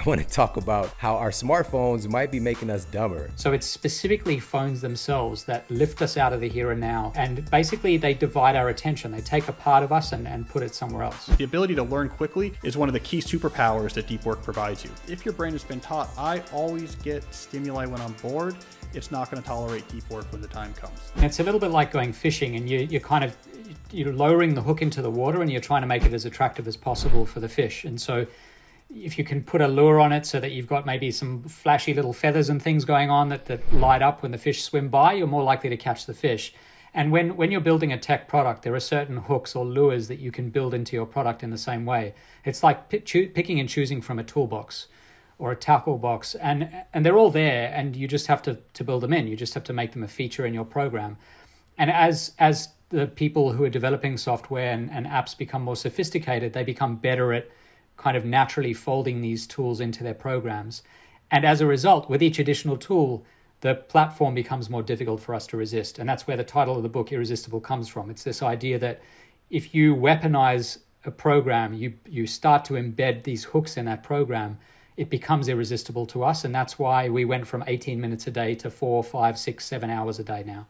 I want to talk about how our smartphones might be making us dumber. So it's specifically phones themselves that lift us out of the here and now. And basically they divide our attention. They take a part of us and put it somewhere else. The ability to learn quickly is one of the key superpowers that deep work provides you. If your brain has been taught, I always get stimuli when I'm bored, it's not going to tolerate deep work when the time comes. And it's a little bit like going fishing, and you're lowering the hook into the water and you're trying to make it as attractive as possible for the fish. And so if you can put a lure on it so that you've got maybe some flashy little feathers and things going on that light up when the fish swim by, you're more likely to catch the fish. And when you're building a tech product, there are certain hooks or lures that you can build into your product in the same way. It's like picking and choosing from a toolbox or a tackle box, and they're all there, and you just have to build them in. You just have to make them a feature in your program. And as the people who are developing software and apps become more sophisticated, they become better at kind of naturally folding these tools into their programs. And as a result, with each additional tool, the platform becomes more difficult for us to resist. And that's where the title of the book, Irresistible, comes from. It's this idea that if you weaponize a program, you start to embed these hooks in that program, it becomes irresistible to us. And that's why we went from 18 minutes a day to 4, 5, 6, 7 hours a day now.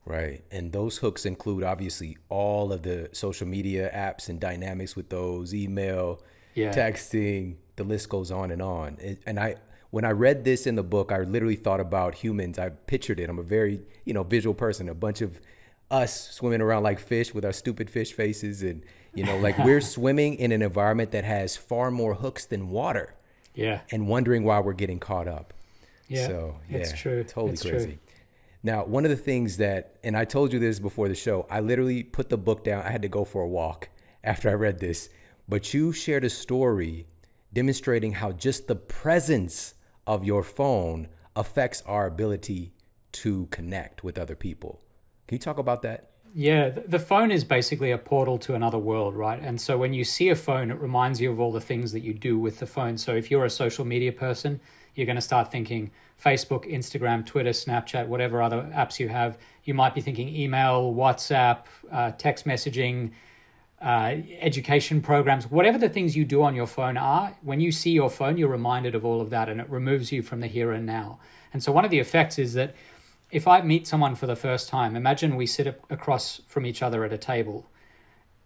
Right. And those hooks include obviously all of the social media apps and dynamics with those, email, texting, the list goes on and on. And when I read this in the book, I literally thought about humans. I pictured it. I'm a very, visual person, a bunch of us swimming around like fish with our stupid fish faces. And, like we're swimming in an environment that has far more hooks than water. Yeah. And wondering why we're getting caught up. Yeah. So, it's true. Totally it's crazy. True. Now, one of the things and I told you this before the show, I literally put the book down. I had to go for a walk after I read this. But you shared a story demonstrating how just the presence of your phone affects our ability to connect with other people. Can you talk about that? Yeah, the phone is basically a portal to another world, right? And so when you see a phone, it reminds you of all the things that you do with the phone. So if you're a social media person, you're going to start thinking Facebook, Instagram, Twitter, Snapchat, whatever other apps you have. You might be thinking email, WhatsApp, text messaging, education programs, whatever the things you do on your phone are. When you see your phone, you're reminded of all of that, and it removes you from the here and now. And so one of the effects is that if I meet someone for the first time, imagine we sit across from each other at a table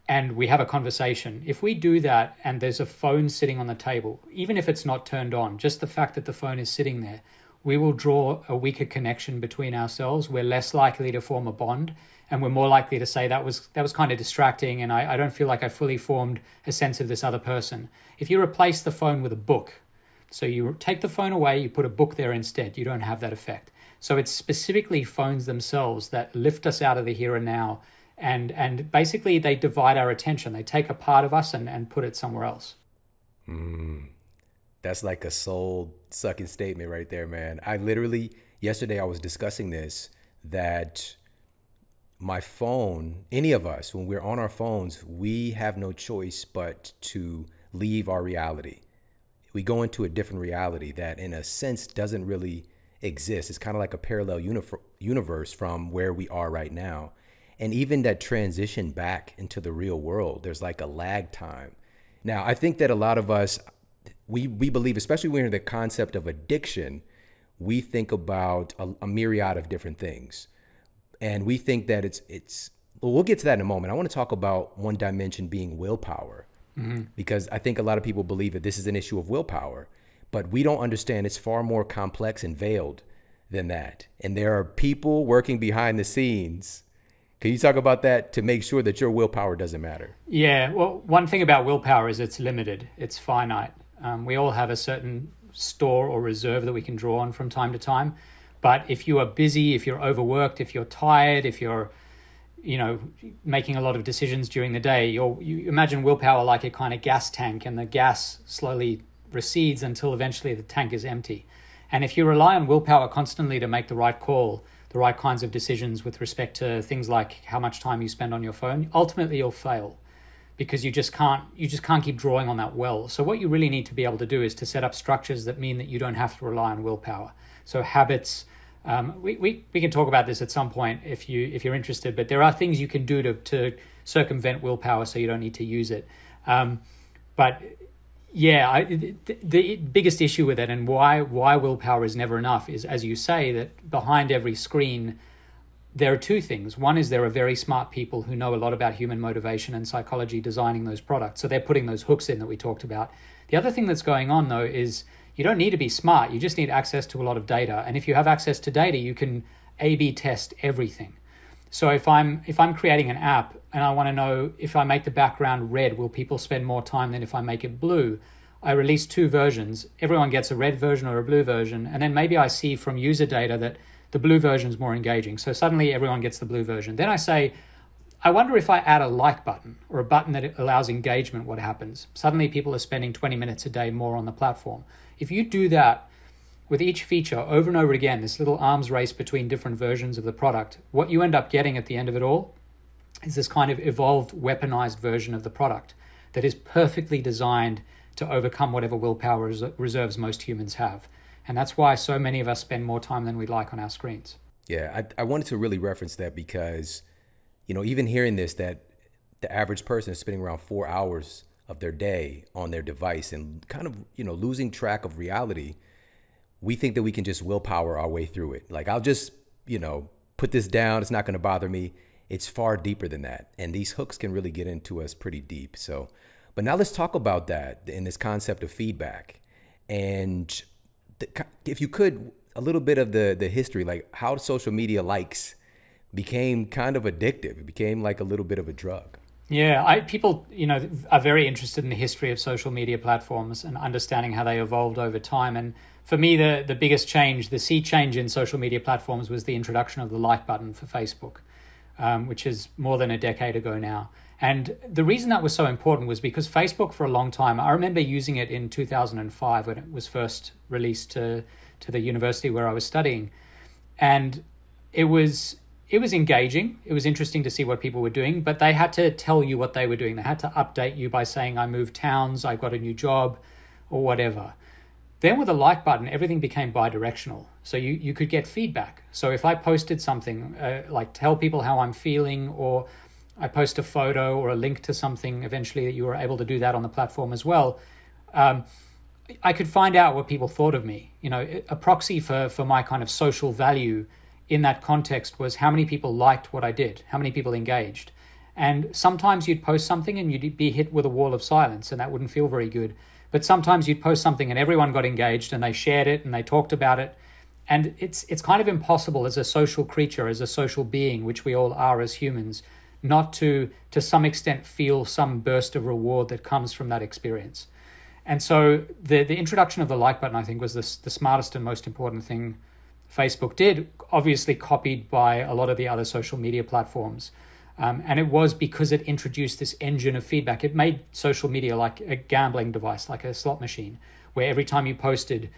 and we have a conversation. If we do that and there's a phone sitting on the table, even if it's not turned on, just the fact that the phone is sitting there, we will draw a weaker connection between ourselves. We're less likely to form a bond, and we're more likely to say that was kind of distracting, and I don't feel like I fully formed a sense of this other person. If you replace the phone with a book, so you take the phone away, you put a book there instead, you don't have that effect. So it's specifically phones themselves that lift us out of the here and now, and basically they divide our attention. They take a part of us and put it somewhere else. That's like a soul-sucking statement right there, man. Yesterday I was discussing this, that my phone, any of us, when we're on our phones, we have no choice but to leave our reality. We go into a different reality that in a sense doesn't really exist. It's kind of like a parallel universe from where we are right now. And even that transition back into the real world, there's like a lag time. Now, I think that a lot of us, we believe, especially when we're in the concept of addiction, we think about a myriad of different things. And we think that well, we'll get to that in a moment. I want to talk about one dimension being willpower, because I think a lot of people believe that this is an issue of willpower, but we don't understand it's far more complex and veiled than that. And there are people working behind the scenes. Can you talk about that to make sure that your willpower doesn't matter? Yeah, well, one thing about willpower is it's limited, it's finite. We all have a certain store or reserve that we can draw on from time to time. But if you are busy, if you're overworked, if you're tired, if you're, making a lot of decisions during the day, you imagine willpower like a kind of gas tank, and the gas slowly recedes until eventually the tank is empty. And if you rely on willpower constantly to make the right call, the right kinds of decisions with respect to things like how much time you spend on your phone, ultimately you'll fail, because you just can't keep drawing on that well. So what you really need to be able to do is to set up structures that mean that you don't have to rely on willpower. So habits, we can talk about this at some point if you're interested, but there are things you can do to circumvent willpower so you don't need to use it. But Yeah, the biggest issue with it, and why willpower is never enough, is, as you say, that behind every screen there are two things. One is there are very smart people who know a lot about human motivation and psychology designing those products. So they're putting those hooks in that we talked about. The other thing that's going on, though, is you don't need to be smart. You just need access to a lot of data. And if you have access to data, you can A/B test everything. So if I'm creating an app and I want to know if I make the background red, will people spend more time than if I make it blue? I release two versions. Everyone gets a red version or a blue version. And then maybe I see from user data that the blue version is more engaging. So suddenly everyone gets the blue version. Then I say, I wonder if I add a like button or a button that allows engagement, what happens? Suddenly people are spending 20 minutes a day more on the platform. If you do that with each feature over and over again, this little arms race between different versions of the product, what you end up getting at the end of it all is this kind of evolved, weaponized version of the product that is perfectly designed to overcome whatever willpower reserves most humans have. And that's why so many of us spend more time than we like on our screens. Yeah, I wanted to really reference that because, even hearing this, that the average person is spending around 4 hours of their day on their device and kind of, losing track of reality. We think that we can just willpower our way through it. Like, I'll just, put this down. It's not going to bother me. It's far deeper than that. And these hooks can really get into us pretty deep. So, but now let's talk about that in this concept of feedback. And if you could, a little bit of the history, like how social media likes became kind of addictive. It became like a little bit of a drug. Yeah, people, are very interested in the history of social media platforms and understanding how they evolved over time. And for me, the biggest change, the sea change in social media platforms was the introduction of the like button for Facebook, which is more than a decade ago now. And the reason that was so important was because Facebook for a long time, I remember using it in 2005 when it was first released to the university where I was studying. And it was engaging. It was interesting to see what people were doing, but they had to tell you what they were doing. They had to update you by saying, I moved towns, I got a new job, or whatever. Then with a like button, everything became bi-directional. So you could get feedback. So if I posted something, like tell people how I'm feeling, or I post a photo or a link to something, eventually that you were able to do that on the platform as well, I could find out what people thought of me. A proxy for my kind of social value in that context was how many people liked what I did, how many people engaged. And sometimes you'd post something and you'd be hit with a wall of silence, and that wouldn't feel very good. But sometimes you'd post something and everyone got engaged and they shared it and they talked about it. And it's kind of impossible as a social creature, as a social being, which we all are as humans, not to some extent feel some burst of reward that comes from that experience. And so the introduction of the like button, I think, was the smartest and most important thing Facebook did, obviously copied by a lot of the other social media platforms. And it was because it introduced this engine of feedback. It made social media like a gambling device, like a slot machine, where every time you posted,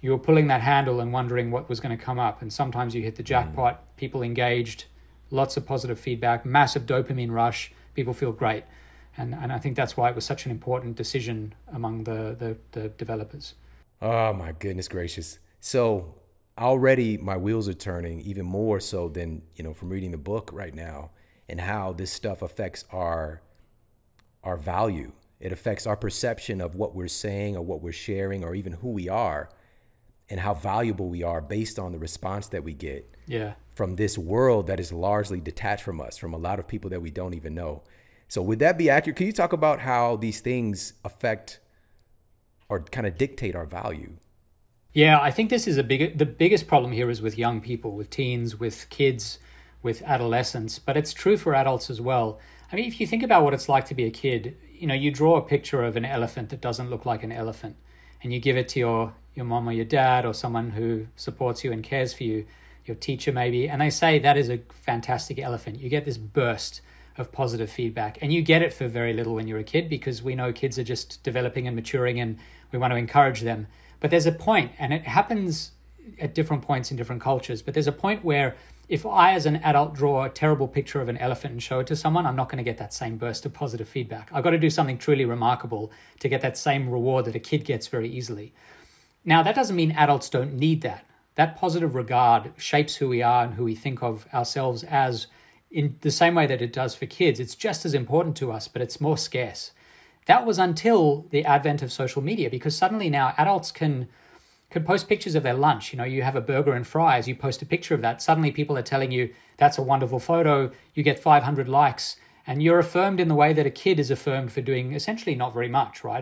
you were pulling that handle and wondering what was going to come up. And sometimes you hit the jackpot, people engaged, lots of positive feedback, massive dopamine rush, people feel great. And I think that's why it was such an important decision among the developers. Oh, my goodness gracious. So already my wheels are turning, even more so than, from reading the book right now, and how this stuff affects our value. It affects our perception of what we're saying or what we're sharing or even who we are, and how valuable we are based on the response that we get from this world that is largely detached from us, from a lot of people that we don't even know. So would that be accurate? Can you talk about how these things affect or kind of dictate our value? Yeah, I think this is the biggest problem here is with young people, with teens, with kids, with adolescents, but it's true for adults as well. I mean, if you think about what it's like to be a kid, you draw a picture of an elephant that doesn't look like an elephant, and you give it to your mom or your dad or someone who supports you and cares for you, your teacher maybe, and they say that is a fantastic elephant. You get this burst of positive feedback, and you get it for very little when you're a kid, because we know kids are just developing and maturing and we want to encourage them. But there's a point, and it happens at different points in different cultures, but there's a point where if I, as an adult, draw a terrible picture of an elephant and show it to someone, I'm not going to get that same burst of positive feedback. I've got to do something truly remarkable to get that same reward that a kid gets very easily. Now, that doesn't mean adults don't need that. That positive regard shapes who we are and who we think of ourselves as in the same way that it does for kids. It's just as important to us, but it's more scarce. That was until the advent of social media, because suddenly now adults can post pictures of their lunch. You have a burger and fries, you post a picture of that. Suddenly people are telling you, that's a wonderful photo, you get 500 likes, and you're affirmed in the way that a kid is affirmed for doing essentially not very much, right?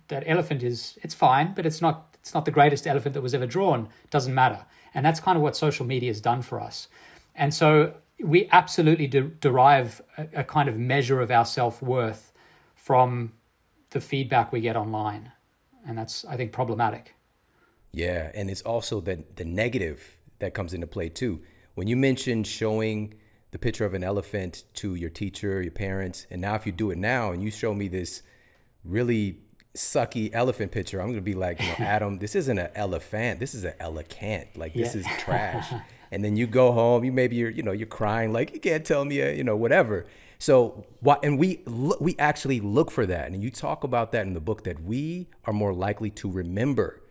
That elephant it's fine, but it's not the greatest elephant that was ever drawn. It doesn't matter. And that's kind of what social media has done for us. And so we absolutely derive a kind of measure of our self-worth from the feedback we get online. And that's, I think, problematic. Yeah, and it's also the negative that comes into play too. When you mentioned showing the picture of an elephant to your teacher, your parents, and now if you do it now and you show me this really sucky elephant picture, I'm going to be like, Adam, this isn't an elephant, this is an elecant. Like, this is trash. And then you go home, you're crying, like, you can't tell me, whatever. So we actually look for that. And you talk about that in the book, that we are more likely to remember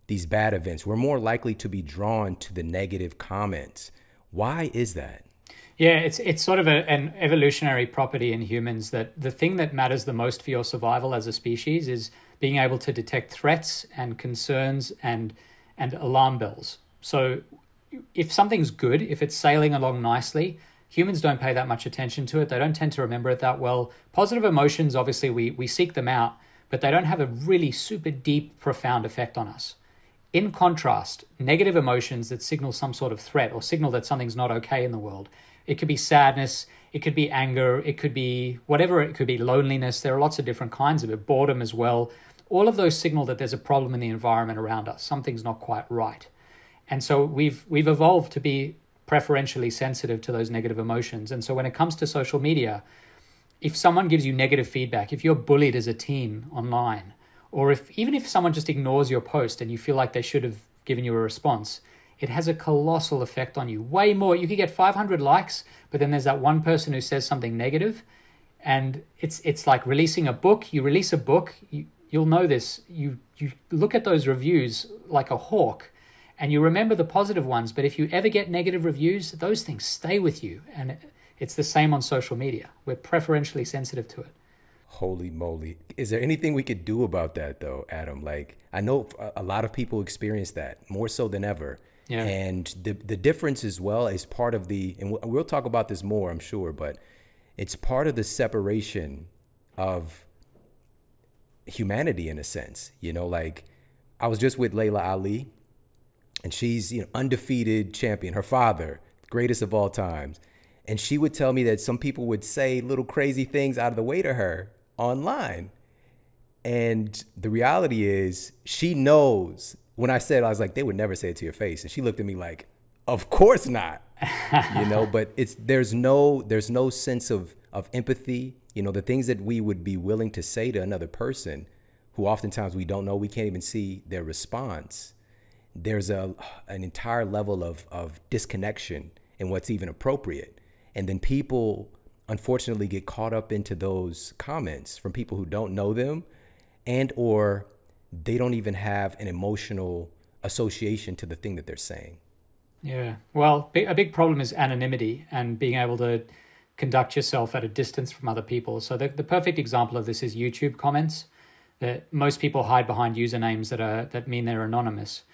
these bad events. We're more likely to be drawn to the negative comments. Why is that? Yeah, it's sort of an evolutionary property in humans that the thing that matters the most for your survival as a species is being able to detect threats and concerns and alarm bells. So if something's good, if it's sailing along nicely, humans don't pay that much attention to it. They don't tend to remember it that well. Positive emotions, obviously, we seek them out, but they don't have a really super deep, profound effect on us. In contrast, negative emotions that signal some sort of threat or signal that something's not okay in the world, it could be sadness, it could be anger, it could be whatever, it could be loneliness. There are lots of different kinds of it, boredom as well. All of those signal that there's a problem in the environment around us. Something's not quite right. And so we've evolved to be preferentially sensitive to those negative emotions. And so when it comes to social media, if someone gives you negative feedback, if you're bullied as a teen online, or even if someone just ignores your post and you feel like they should have given you a response, it has a colossal effect on you. Way more. You could get 500 likes, but then there's that one person who says something negative, and it's like releasing a book. You release a book, you'll know this. You look at those reviews like a hawk, and you remember the positive ones, but if you ever get negative reviews, those things stay with you. And it's the same on social media. We're preferentially sensitive to it. Holy moly. Is there anything we could do about that though, Adam? Like, I know a lot of people experience that more so than ever. Yeah. And the difference as well is part of and we'll talk about this more, I'm sure, but it's part of the separation of humanity in a sense. Like, I was just with Layla Ali, and she's undefeated champion, her father, greatest of all times. And she would tell me that some people would say little crazy things out of the way to her online. And the reality is, she knows. When I was like, they would never say it to your face. And she looked at me like, of course not. But there's no sense of empathy. The things that we would be willing to say to another person, who oftentimes we don't know, we can't even see their response. There's an entire level of disconnection in what's even appropriate. And then people unfortunately get caught up into those comments from people who don't know them, and or they don't even have an emotional association to the thing that they're saying. Yeah. Well, a big problem is anonymity and being able to conduct yourself at a distance from other people. So the perfect example of this is YouTube comments. That most people hide behind usernames that mean they're anonymous.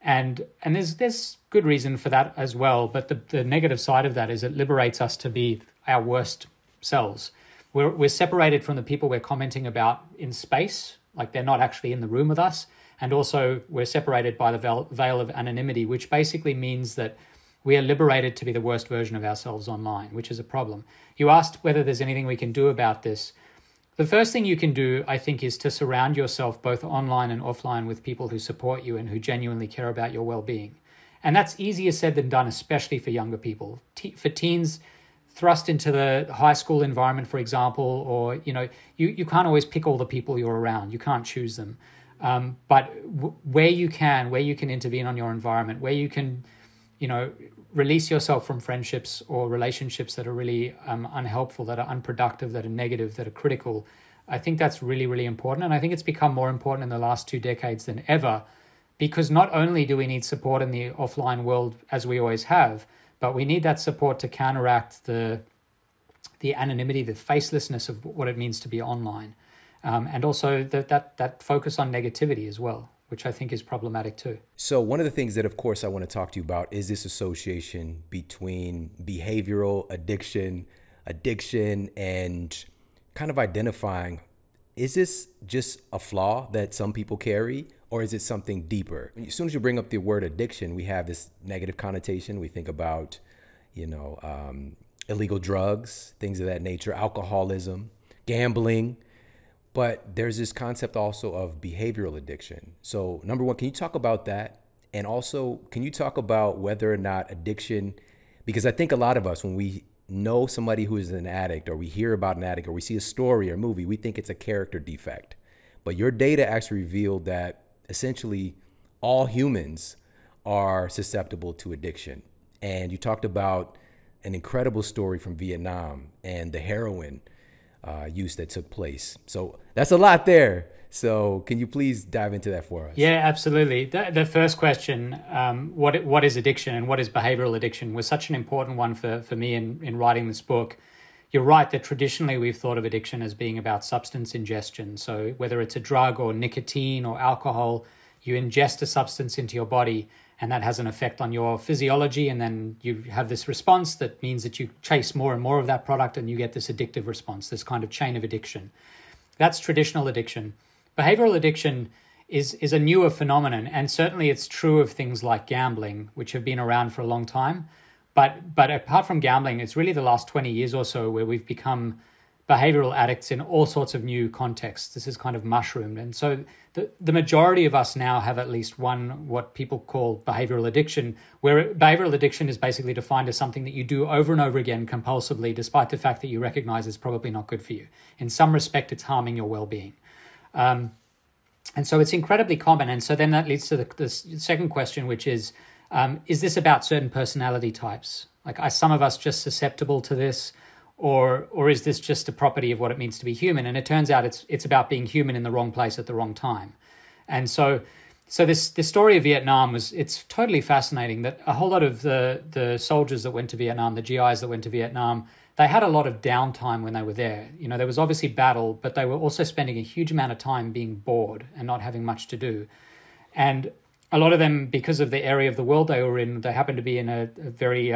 And there's good reason for that as well. But the negative side of that is it liberates us to be our worst selves. We're separated from the people we're commenting about in space, like they're not actually in the room with us. And also we're separated by the veil of anonymity, which basically means that we are liberated to be the worst version of ourselves online, which is a problem. You asked whether there's anything we can do about this. The first thing you can do, I think, is to surround yourself both online and offline with people who support you and who genuinely care about your well-being. And that's easier said than done, especially for younger people. For teens thrust into the high school environment, for example, or, you can't always pick all the people you're around. You can't choose them. But where you can intervene on your environment, where you can, release yourself from friendships or relationships that are really unhelpful, that are unproductive, that are negative, that are critical. I think that's really, really important. And I think it's become more important in the last 2 decades than ever, because not only do we need support in the offline world, as we always have, but we need that support to counteract the anonymity, the facelessness of what it means to be online. And also that focus on negativity as well, which I think is problematic too. So one of the things that, of course, I want to talk to you about is this association between behavioral addiction, and kind of identifying, is this just a flaw that some people carry, or is it something deeper? As soon as you bring up the word addiction, we have this negative connotation. We think about, illegal drugs, things of that nature, alcoholism, gambling. But there's this concept also of behavioral addiction. So number one, can you talk about that? And also, can you talk about whether or not addiction, because I think a lot of us, when we know somebody who is an addict, or we hear about an addict, or we see a story or movie, we think it's a character defect. But your data actually revealed that essentially all humans are susceptible to addiction. And you talked about an incredible story from Vietnam and the heroin use that took place. So that's a lot there. So can you please dive into that for us? Yeah, absolutely. The first question, what is addiction and what is behavioral addiction, was such an important one for me in writing this book. You're right that traditionally we've thought of addiction as being about substance ingestion. So whether it's a drug or nicotine or alcohol, you ingest a substance into your body, and that has an effect on your physiology, and then you have this response that means that you chase more and more of that product, and you get this addictive response, this kind of chain of addiction. That's traditional addiction. Behavioral addiction is a newer phenomenon, and certainly it's true of things like gambling, which have been around for a long time. But apart from gambling, it's really the last 20 years or so where we've become behavioral addicts in all sorts of new contexts. This is kind of mushroomed. And so the majority of us now have at least one, what people call behavioral addiction, where behavioral addiction is basically defined as something that you do over and over again compulsively, despite the fact that you recognize it's probably not good for you. In some respect, it's harming your well-being. And so it's incredibly common. And so then that leads to the second question, which is this about certain personality types? Like, are some of us just susceptible to this? Or is this just a property of what it means to be human? And it turns out it's about being human in the wrong place at the wrong time. And so this story of Vietnam it's totally fascinating that a whole lot of the soldiers that went to Vietnam, the GIs that went to Vietnam, they had a lot of downtime when they were there. There was obviously battle, but they were also spending a huge amount of time being bored and not having much to do. And a lot of them, because of the area of the world they were in, they happened to be in a very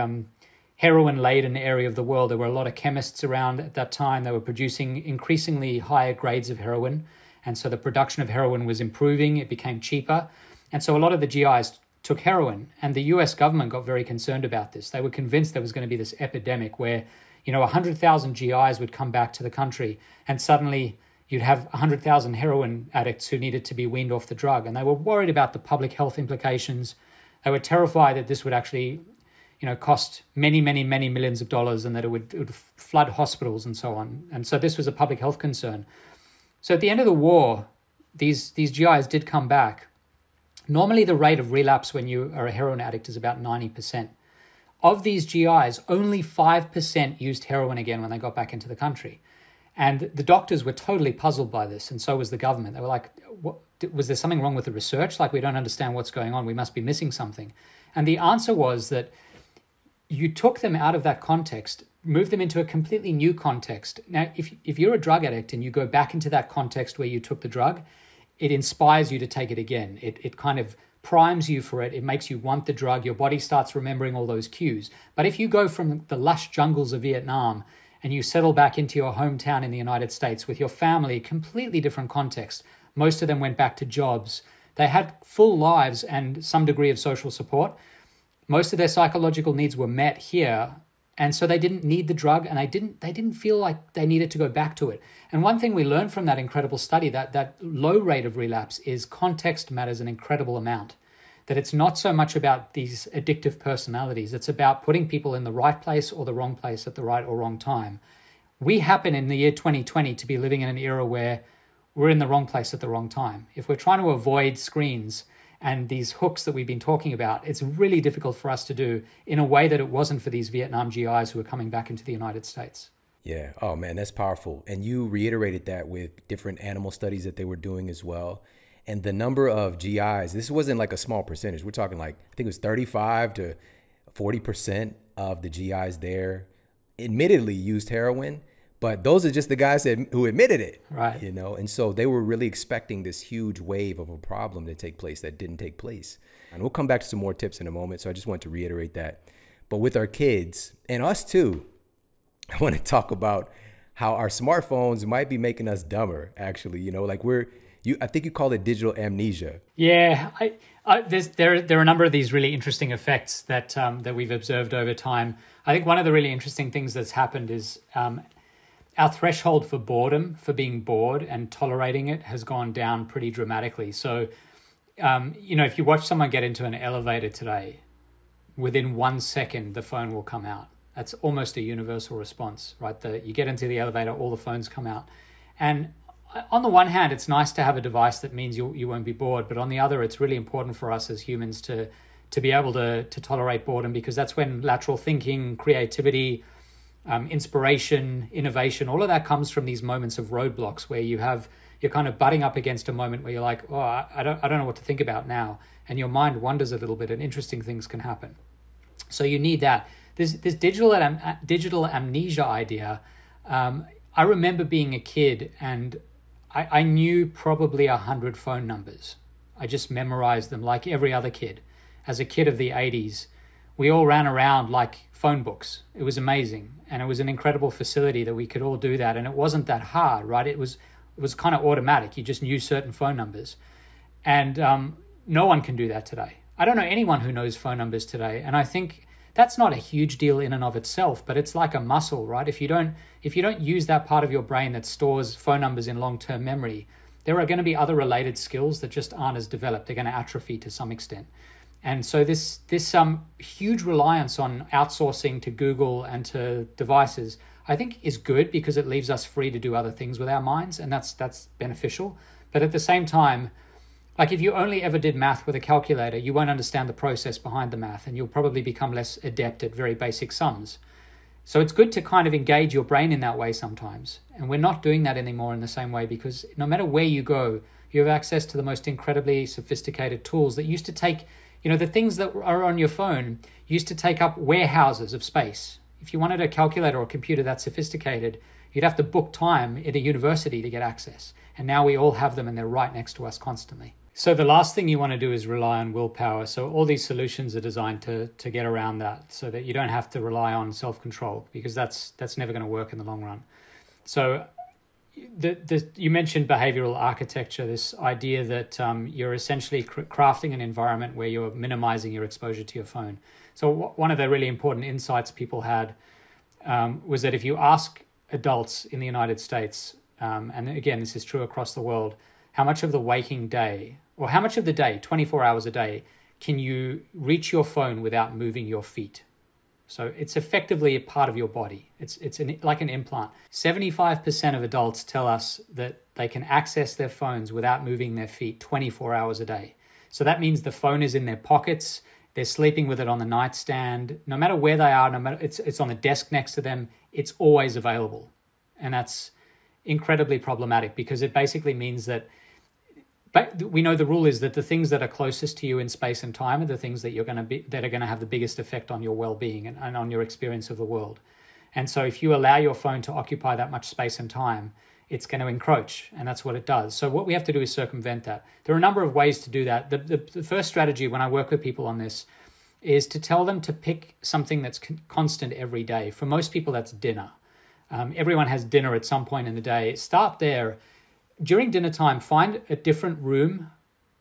heroin-laden area of the world. There were a lot of chemists around at that time. They were producing increasingly higher grades of heroin. And so the production of heroin was improving. It became cheaper. And so a lot of the GIs took heroin. And the US government got very concerned about this. They were convinced there was going to be this epidemic where, 100,000 GIs would come back to the country, and suddenly you'd have 100,000 heroin addicts who needed to be weaned off the drug. And they were worried about the public health implications. They were terrified that this would actually cost many, many, many millions of dollars, and that it would flood hospitals and so on. And so this was a public health concern. So at the end of the war, these GIs did come back. Normally the rate of relapse when you are a heroin addict is about 90%. Of these GIs, only 5% used heroin again when they got back into the country. And the doctors were totally puzzled by this, and so was the government. They were like, was there something wrong with the research? Like, we don't understand what's going on. We must be missing something. And the answer was that you took them out of that context, moved them into a completely new context. Now, if you're a drug addict and you go back into that context where you took the drug, it inspires you to take it again. It kind of primes you for it. It makes you want the drug. Your body starts remembering all those cues. But if you go from the lush jungles of Vietnam and you settle back into your hometown in the United States with your family, completely different context. Most of them went back to jobs. They had full lives and some degree of social support. Most of their psychological needs were met here, and so they didn't need the drug, and they didn't feel like they needed to go back to it. And one thing we learned from that incredible study, that low rate of relapse, is context matters an incredible amount. That it's not so much about these addictive personalities, it's about putting people in the right place or the wrong place at the right or wrong time. We happen in the year 2020 to be living in an era where we're in the wrong place at the wrong time. If we're trying to avoid screens and these hooks that we've been talking about, it's really difficult for us to do in a way that it wasn't for these Vietnam GIs who were coming back into the United States. Yeah. Oh, man, that's powerful. And you reiterated that with different animal studies that they were doing as well. And the number of GIs, this wasn't like a small percentage. We're talking like, I think it was 35 to 40% of the GIs there admittedly used heroin, But those are just the guys who admitted it, Right. you know? And so they were really expecting this huge wave of a problem to take place that didn't take place. And we'll come back to some more tips in a moment. So I just want to reiterate that. But with our kids and us too, I want to talk about how our smartphones might be making us dumber, actually. You know, like I think you call it digital amnesia. Yeah, there are a number of these really interesting effects that we've observed over time. I think one of the really interesting things that's happened is our threshold for boredom, for being bored and tolerating it, has gone down pretty dramatically. So, if you watch someone get into an elevator today, within 1 second, the phone will come out. That's almost a universal response, right? You get into the elevator, all the phones come out. And on the one hand, it's nice to have a device that means you won't be bored. But on the other, it's really important for us as humans to be able to tolerate boredom, because that's when lateral thinking, creativity, inspiration, innovation, all of that comes from these moments of roadblocks where you're kind of butting up against a moment where you're like, oh, I don't know what to think about now. And your mind wanders a little bit and interesting things can happen. So you need that. This digital amnesia idea, I remember being a kid and I knew probably 100 phone numbers. I just memorized them like every other kid. As a kid of the 80s, we all ran around like phone books. It was amazing. And it was an incredible facility that we could all do that. And it wasn't that hard, right? It was kind of automatic. You just knew certain phone numbers. And no one can do that today. I don't know anyone who knows phone numbers today. And I think that's not a huge deal in and of itself, but it's like a muscle, right? If you don't use that part of your brain that stores phone numbers in long-term memory, there are going to be other related skills that just aren't as developed. They're going to atrophy to some extent. And so this huge reliance on outsourcing to Google and to devices, I think is good because it leaves us free to do other things with our minds, and that's beneficial. But at the same time, like if you only ever did math with a calculator, you won't understand the process behind the math, and you'll probably become less adept at very basic sums. So it's good to kind of engage your brain in that way sometimes. And we're not doing that anymore in the same way, because no matter where you go, you have access to the most incredibly sophisticated tools that used to take, the things that are on your phone used to take up warehouses of space. If you wanted a calculator or computer that sophisticated, you'd have to book time at a university to get access. And now we all have them and they're right next to us constantly. So the last thing you want to do is rely on willpower. So all these solutions are designed to get around that so that you don't have to rely on self-control, because that's never going to work in the long run. So you mentioned behavioral architecture, this idea that you're essentially crafting an environment where you're minimizing your exposure to your phone. So one of the really important insights people had was that if you ask adults in the United States, and again, this is true across the world, how much of the waking day, or how much of the day, 24 hours a day, can you reach your phone without moving your feet? So it's effectively a part of your body. It's like an implant. 75% of adults tell us that they can access their phones without moving their feet 24 hours a day. So that means the phone is in their pockets. They're sleeping with it on the nightstand. No matter where they are, no matter it's on the desk next to them, it's always available. And that's incredibly problematic, because it basically means that we know the rule is that the things that are closest to you in space and time are the things that are going to have the biggest effect on your well-being and on your experience of the world. And so if you allow your phone to occupy that much space and time, it's going to encroach, and that's what it does. So what we have to do is circumvent that. There are a number of ways to do that. The first strategy when I work with people on this is to tell them to pick something that's constant every day. For most people, that's dinner. Everyone has dinner at some point in the day. Start there. During dinner time, find a different room,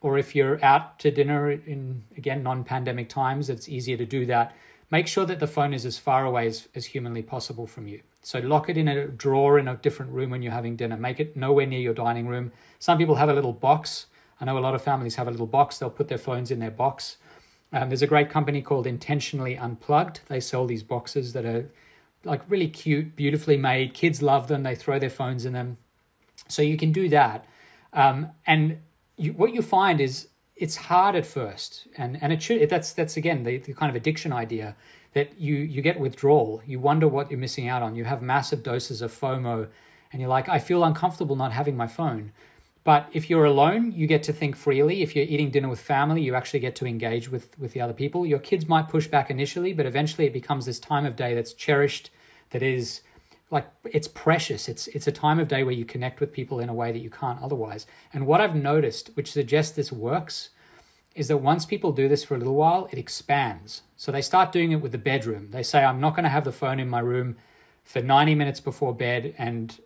or if you're out to dinner in, again, non-pandemic times, it's easier to do that. Make sure that the phone is as far away as humanly possible from you. So lock it in a drawer in a different room when you're having dinner. Make it nowhere near your dining room. Some people have a little box. I know a lot of families have a little box. They'll put their phones in their box. There's a great company called Intentionally Unplugged. They sell these boxes that are like really cute, beautifully made. Kids love them. They throw their phones in them. So you can do that. What you find is it's hard at first. And it should, that's again, the kind of addiction idea that you get withdrawal. You wonder what you're missing out on. You have massive doses of FOMO and you're like, I feel uncomfortable not having my phone. But if you're alone, you get to think freely. If you're eating dinner with family, you actually get to engage with the other people. Your kids might push back initially, but eventually it becomes this time of day that's cherished, that is like it's precious. It's a time of day where you connect with people in a way that you can't otherwise. And what I've noticed, which suggests this works, is that once people do this for a little while, it expands. So they start doing it with the bedroom. They say, I'm not going to have the phone in my room for 90 minutes before bed. And,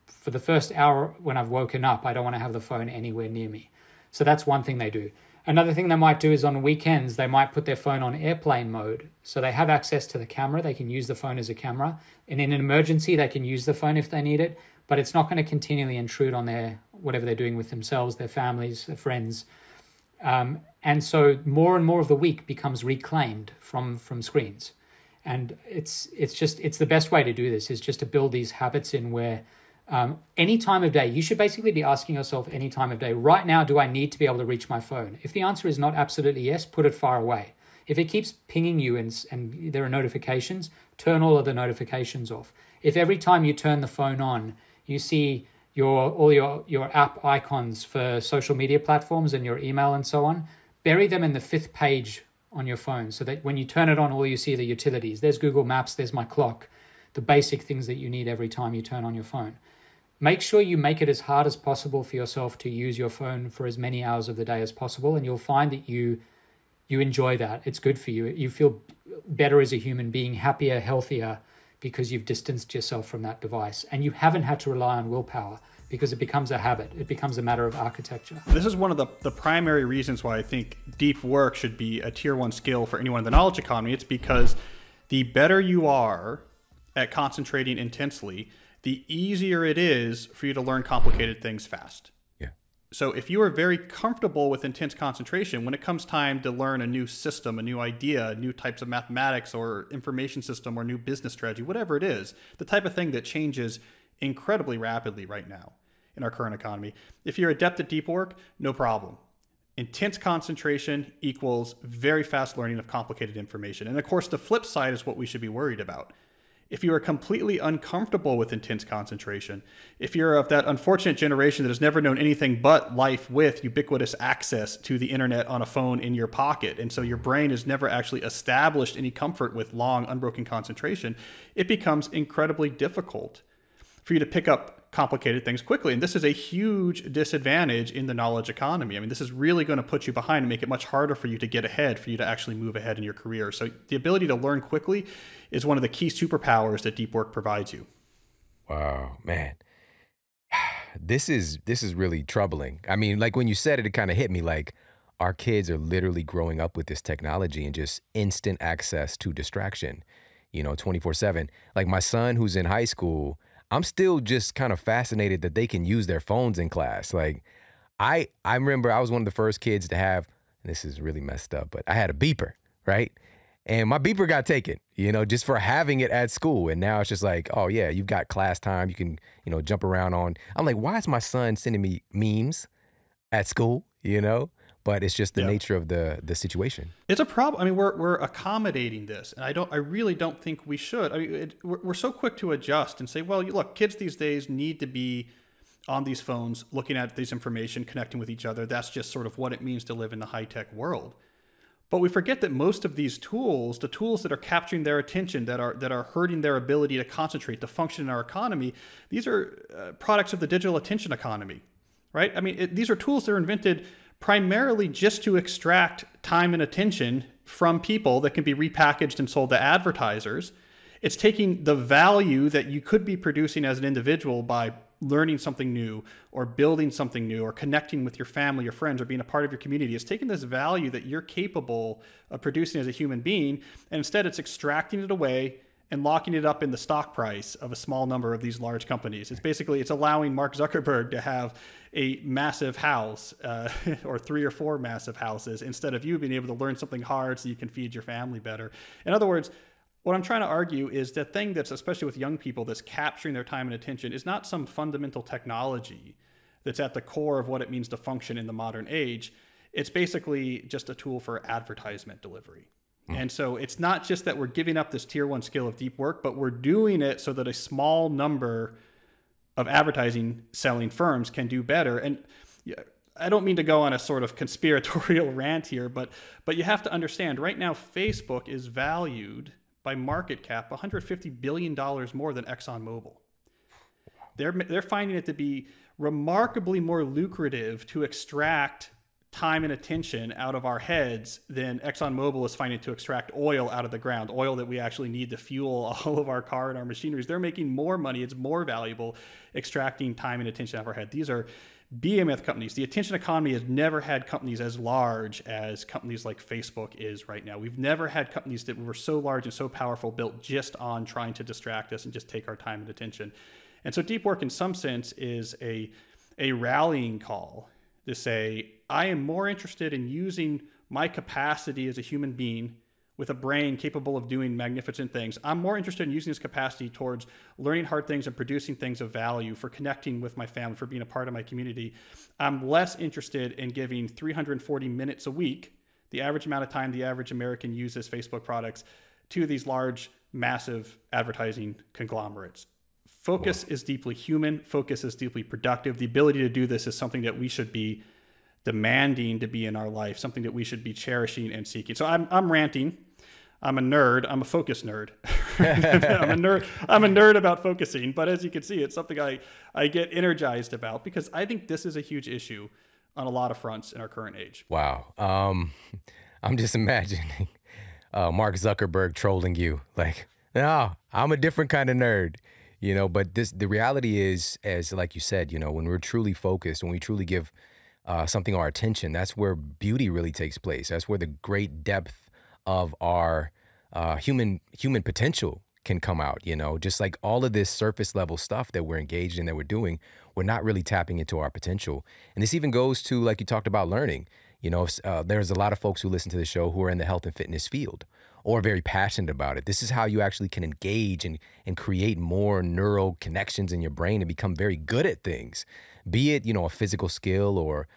for the first hour when I've woken up, I don't want to have the phone anywhere near me. So that's one thing they do. Another thing they might do is on weekends, they might put their phone on airplane mode. So they have access to the camera. They can use the phone as a camera. And in an emergency, they can use the phone if they need it. But it's not going to continually intrude on whatever they're doing with themselves, their families, their friends. And so more and more of the week becomes reclaimed from screens. And it's the best way to do this is just to build these habits in where any time of day, you should basically be asking yourself any time of day, right now, do I need to be able to reach my phone? If the answer is not absolutely yes, put it far away. If it keeps pinging you and there are notifications, turn all of the notifications off. If every time you turn the phone on, you see all your app icons for social media platforms and your email and so on, bury them in the 5th page on your phone so that when you turn it on, all you see are the utilities. There's Google Maps, there's my clock, the basic things that you need every time you turn on your phone. Make sure you make it as hard as possible for yourself to use your phone for as many hours of the day as possible, and you'll find that you enjoy that. It's good for you. You feel better as a human being, happier, healthier, because you've distanced yourself from that device. And you haven't had to rely on willpower because it becomes a habit. It becomes a matter of architecture. This is one of the primary reasons why I think deep work should be a tier 1 skill for anyone in the knowledge economy. It's because the better you are at concentrating intensely, the easier it is for you to learn complicated things fast. Yeah. So if you are very comfortable with intense concentration, when it comes time to learn a new system, a new idea, new types of mathematics or information system or new business strategy, whatever it is, the type of thing that changes incredibly rapidly right now in our current economy. If you're adept at deep work, no problem. Intense concentration equals very fast learning of complicated information. And of course, the flip side is what we should be worried about. If you are completely uncomfortable with intense concentration, if you're of that unfortunate generation that has never known anything but life with ubiquitous access to the internet on a phone in your pocket, and so your brain has never actually established any comfort with long, unbroken concentration, it becomes incredibly difficult for you to pick up complicated things quickly. And this is a huge disadvantage in the knowledge economy. I mean, this is really going to put you behind and make it much harder for you to get ahead, for you to actually move ahead in your career. So the ability to learn quickly is one of the key superpowers that deep work provides you. Wow, man. This is really troubling. I mean, like when you said it, it kind of hit me like our kids are literally growing up with this technology and just instant access to distraction, 24/7. Like my son who's in high school, I'm still just kind of fascinated that they can use their phones in class. Like I remember I was one of the first kids to have, and this is really messed up, but I had a beeper, right? And my beeper got taken, just for having it at school. And now it's just like, oh yeah, you've got class time. You can, jump around on. I'm like, why is my son sending me memes at school, But it's just the nature of the situation. It's a problem. I mean, we're accommodating this, and I really don't think we should. I mean, we're so quick to adjust and say, well, look, kids these days need to be on these phones, looking at this information, connecting with each other. That's just sort of what it means to live in the high-tech world. But we forget that most of these tools, the tools that are capturing their attention, that are hurting their ability to concentrate, to function in our economy, these are products of the digital attention economy, right? I mean, these are tools that are invented primarily just to extract time and attention from people that can be repackaged and sold to advertisers. It's taking the value that you could be producing as an individual by learning something new or building something new or connecting with your family, your friends, or being a part of your community. It's taking this value that you're capable of producing as a human being, and instead it's extracting it away and locking it up in the stock price of a small number of these large companies. It's allowing Mark Zuckerberg to have a massive house or 3 or 4 massive houses instead of you being able to learn something hard so you can feed your family better. In other words, what I'm trying to argue is the thing that's, especially with young people, that's capturing their time and attention is not some fundamental technology that's at the core of what it means to function in the modern age. It's basically just a tool for advertisement delivery. And so it's not just that we're giving up this tier 1 skill of deep work, but we're doing it so that a small number of advertising selling firms can do better. And I don't mean to go on a sort of conspiratorial rant here, but you have to understand right now Facebook is valued by market cap $150 billion more than ExxonMobil. They're finding it to be remarkably more lucrative to extract time and attention out of our heads than ExxonMobil is finding to extract oil out of the ground, oil that we actually need to fuel all of our car and our machineries. They're making more money. It's more valuable extracting time and attention out of our head. These are behemoth companies. The attention economy has never had companies as large as companies like Facebook is right now. We've never had companies that were so large and so powerful built just on trying to distract us and just take our time and attention. And so deep work in some sense is a rallying call to say, I am more interested in using my capacity as a human being with a brain capable of doing magnificent things. I'm more interested in using this capacity towards learning hard things and producing things of value, for connecting with my family, for being a part of my community. I'm less interested in giving 340 minutes a week, the average amount of time the average American uses Facebook products, to these large, massive advertising conglomerates. Focus is deeply human. Focus is deeply productive. The ability to do this is something that we should be demanding to be in our life, something that we should be cherishing and seeking. So I'm ranting. I'm a nerd. I'm a focus nerd. I'm a nerd about focusing. But as you can see, it's something I get energized about, because I think this is a huge issue on a lot of fronts in our current age. Wow. I'm just imagining Mark Zuckerberg trolling you like, no, I'm a different kind of nerd. You know, but the reality is, as like you said, you know, when we're truly focused, when we truly give something our attention, that's where beauty really takes place. That's where the great depth of our human potential can come out. You know, just like all of this surface level stuff that we're engaged in, that we're doing, we're not really tapping into our potential. And this even goes to, like you talked about, learning. You know, there's a lot of folks who listen to the show who are in the health and fitness field, or very passionate about it. This is how you actually can engage and create more neural connections in your brain and become very good at things, be it, you know, a physical skill or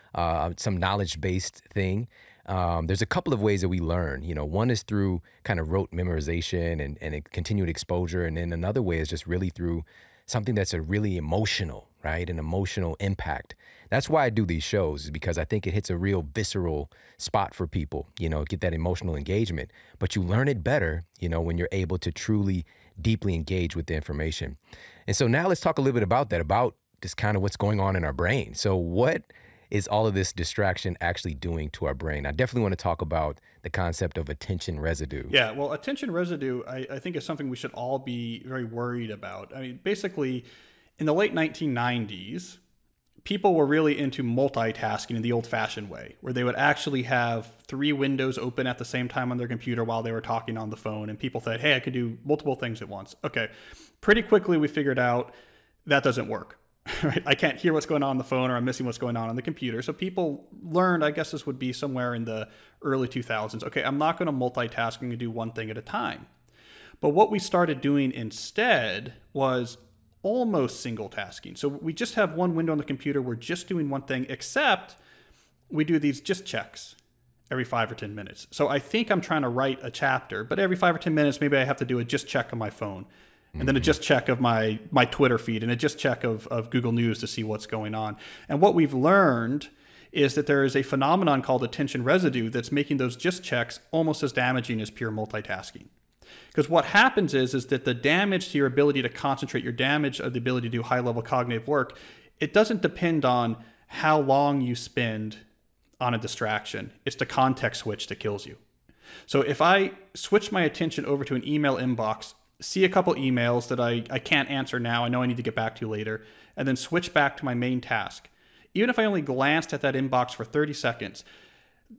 some knowledge-based thing. There's a couple of ways that we learn. You know, one is through kind of rote memorization and a continued exposure. And then another way is just really through something that's a really emotional, right? An emotional impact. That's why I do these shows, is because I think it hits a real visceral spot for people, you know, get that emotional engagement. But you learn it better, you know, when you're able to truly deeply engage with the information. And so now let's talk a little bit about that, about just kind of what's going on in our brain. So what is all of this distraction actually doing to our brain? I definitely want to talk about the concept of attention residue. Yeah, well, attention residue, I think, is something we should all be very worried about. I mean, basically, in the late 1990s, people were really into multitasking in the old-fashioned way, where they would actually have 3 windows open at the same time on their computer while they were talking on the phone, and people said, hey, I could do multiple things at once. Okay, pretty quickly we figured out that doesn't work. Right? I can't hear what's going on the phone, or I'm missing what's going on the computer. So people learned, I guess this would be somewhere in the early 2000s, okay, I'm not going to multitask, I'm going to do one thing at a time. But what we started doing instead was almost single tasking. So we just have one window on the computer, we're just doing one thing, except we do these just checks every 5 or 10 minutes. So I think I'm trying to write a chapter, but every 5 or 10 minutes, maybe I have to do a just check on my phone. And then a just check of my Twitter feed, and a just check of Google News to see what's going on. And what we've learned is that there is a phenomenon called attention residue that's making those just checks almost as damaging as pure multitasking. Because what happens is that the damage to your ability to concentrate, your damage of the ability to do high-level cognitive work, it doesn't depend on how long you spend on a distraction. It's the context switch that kills you. So if I switch my attention over to an email inbox, see a couple emails that I can't answer now, I know I need to get back to later, and then switch back to my main task. Even if I only glanced at that inbox for 30 seconds,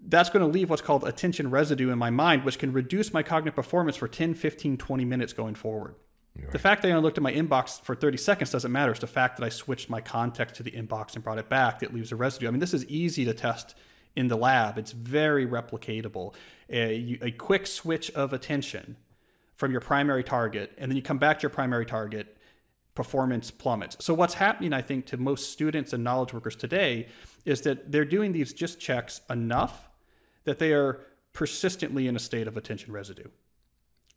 that's going to leave what's called attention residue in my mind, which can reduce my cognitive performance for 10, 15, 20 minutes going forward. Right. The fact that I only looked at my inbox for 30 seconds doesn't matter. It's the fact that I switched my context to the inbox and brought it back that leaves a residue. I mean, this is easy to test in the lab. It's very replicatable. A quick switch of attention from your primary target, and then you come back to your primary target, performance plummets. So what's happening, I think, to most students and knowledge workers today is that they're doing these just checks enough that they are persistently in a state of attention residue.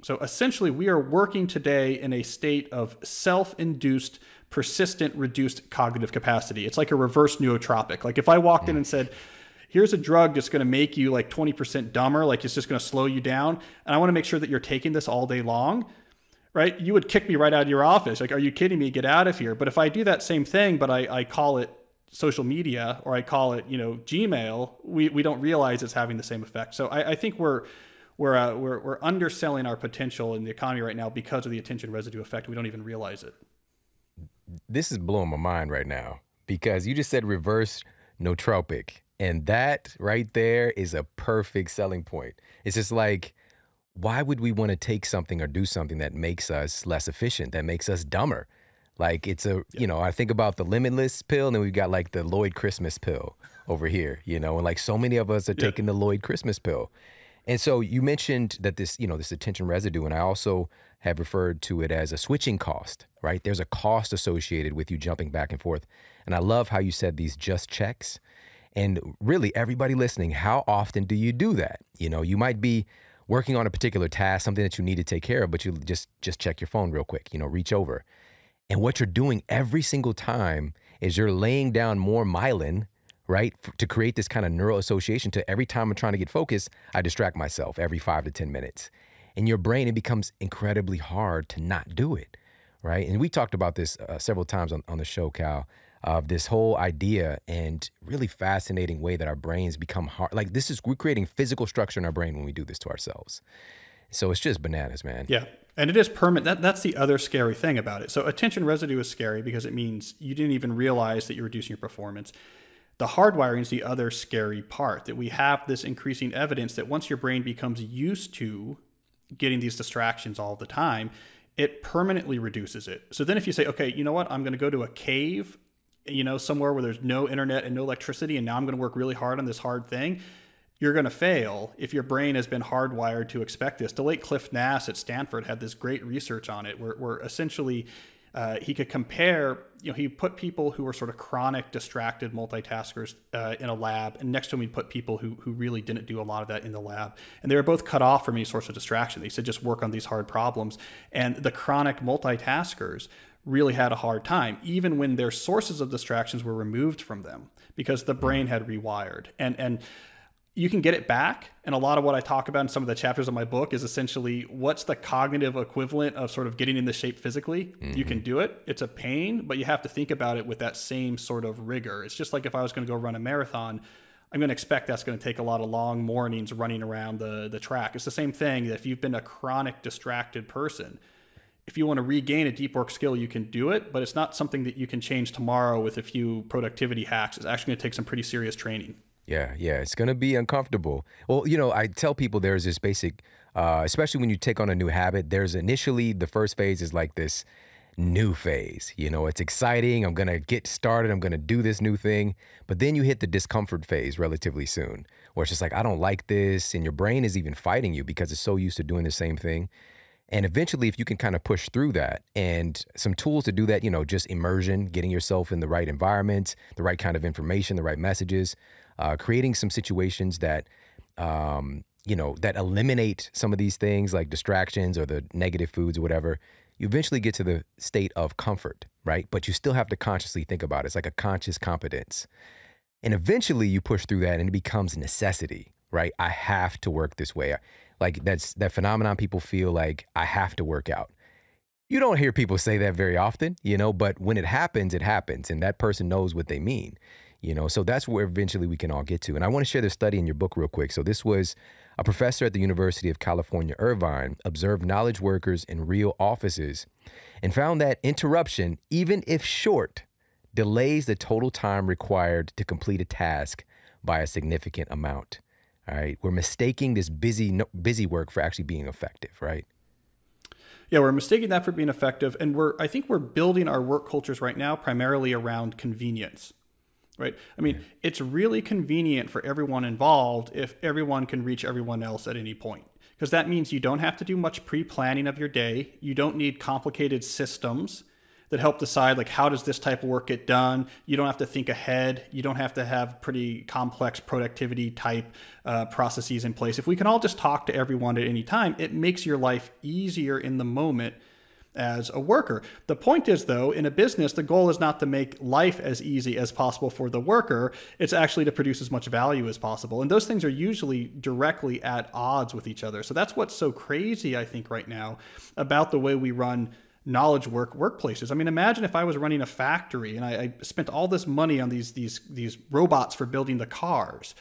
So essentially, we are working today in a state of self-induced, persistent, reduced cognitive capacity. It's like a reverse nootropic. Like if I walked in and said, here's a drug that's going to make you like 20% dumber. Like it's just going to slow you down. And I want to make sure that you're taking this all day long, right? You would kick me right out of your office. Like, are you kidding me? Get out of here. But if I do that same thing, but I call it social media, or I call it, Gmail, we don't realize it's having the same effect. So I think we're underselling our potential in the economy right now because of the attention residue effect. We don't even realize it. This is blowing my mind right now because you just said reverse nootropic. And that right there is a perfect selling point. It's just like, why would we want to take something or do something that makes us less efficient, that makes us dumber? Like I think about the Limitless pill, and then we've got like the Lloyd Christmas pill over here, and like so many of us are taking the Lloyd Christmas pill. And so you mentioned that this attention residue, and I also have referred to it as a switching cost, right? There's a cost associated with you jumping back and forth. And I love how you said these just checks. And really, everybody listening, how often do you do that? You might be working on a particular task, something that you need to take care of, but you just check your phone real quick, reach over. And what you're doing every single time is you're laying down more myelin, right, to create this kind of neural association to every time I'm trying to get focused, I distract myself every 5 to 10 minutes. In your brain, it becomes incredibly hard to not do it, right? And we talked about this several times on the show, Cal, of this whole idea and really fascinating way that our brains become hard. Like we're creating physical structure in our brain when we do this to ourselves. So it's just bananas, man. Yeah. And it is permanent. That's the other scary thing about it. So attention residue is scary because it means you didn't even realize that you're reducing your performance. The hardwiring is the other scary part, that we have this increasing evidence that once your brain becomes used to getting these distractions all the time, it permanently reduces it. So then if you say, okay, you know what, I'm going to go to a cave, somewhere where there's no internet and no electricity, and now I'm going to work really hard on this hard thing, you're going to fail if your brain has been hardwired to expect this. The late Cliff Nass at Stanford had this great research on it where essentially he could compare, he put people who were sort of chronic distracted multitaskers in a lab, and next to him he put people who really didn't do a lot of that in the lab. And they were both cut off from any source of distraction. They said just work on these hard problems. And the chronic multitaskers really had a hard time, even when their sources of distractions were removed from them, because the brain had rewired. And you can get it back. And a lot of what I talk about in some of the chapters of my book is essentially what's the cognitive equivalent of sort of getting into shape physically. Mm-hmm. You can do it. It's a pain, but you have to think about it with that same sort of rigor. It's just like if I was going to go run a marathon, I'm going to expect that's going to take a lot of long mornings running around the track. It's the same thing that if you've been a chronic distracted person, if you want to regain a deep work skill, you can do it, but it's not something that you can change tomorrow with a few productivity hacks. It's actually going to take some pretty serious training. Yeah, it's going to be uncomfortable. Well, I tell people there's this basic, especially when you take on a new habit, there's initially the first phase is like this new phase. It's exciting. I'm going to get started. I'm going to do this new thing. But then you hit the discomfort phase relatively soon, where it's just like, I don't like this. And your brain is even fighting you because it's so used to doing the same thing. And eventually, if you can kind of push through that, and some tools to do that, just immersion, getting yourself in the right environment, the right kind of information, the right messages, creating some situations that, that eliminate some of these things like distractions or the negative foods or whatever, you eventually get to the state of comfort, right? But you still have to consciously think about it. It's like a conscious competence. And eventually you push through that and it becomes necessity, right? I have to work this way. Like that's that phenomenon people feel like I have to work out. You don't hear people say that very often, but when it happens, and that person knows what they mean, so that's where eventually we can all get to. And I want to share this study in your book real quick. So this was a professor at the University of California, Irvine, observed knowledge workers in real offices and found that interruption, even if short, delays the total time required to complete a task by a significant amount. All right. We're mistaking this busy work for actually being effective, right? Yeah, we're mistaking that for being effective. And I think we're building our work cultures right now primarily around convenience, right? I mean, It's really convenient for everyone involved if everyone can reach everyone else at any point, because that means you don't have to do much pre-planning of your day. You don't need complicated systems that help decide like how does this type of work get done. You don't have to think ahead. You don't have to have pretty complex productivity type processes in place. If we can all just talk to everyone at any time, it makes your life easier in the moment. as a worker. The point is, though, in a business, the goal is not to make life as easy as possible for the worker. It's actually to produce as much value as possible. And those things are usually directly at odds with each other. So that's what's so crazy, I think, right now about the way we run knowledge workplaces. I mean, imagine if I was running a factory and I spent all this money on these robots for building the cars,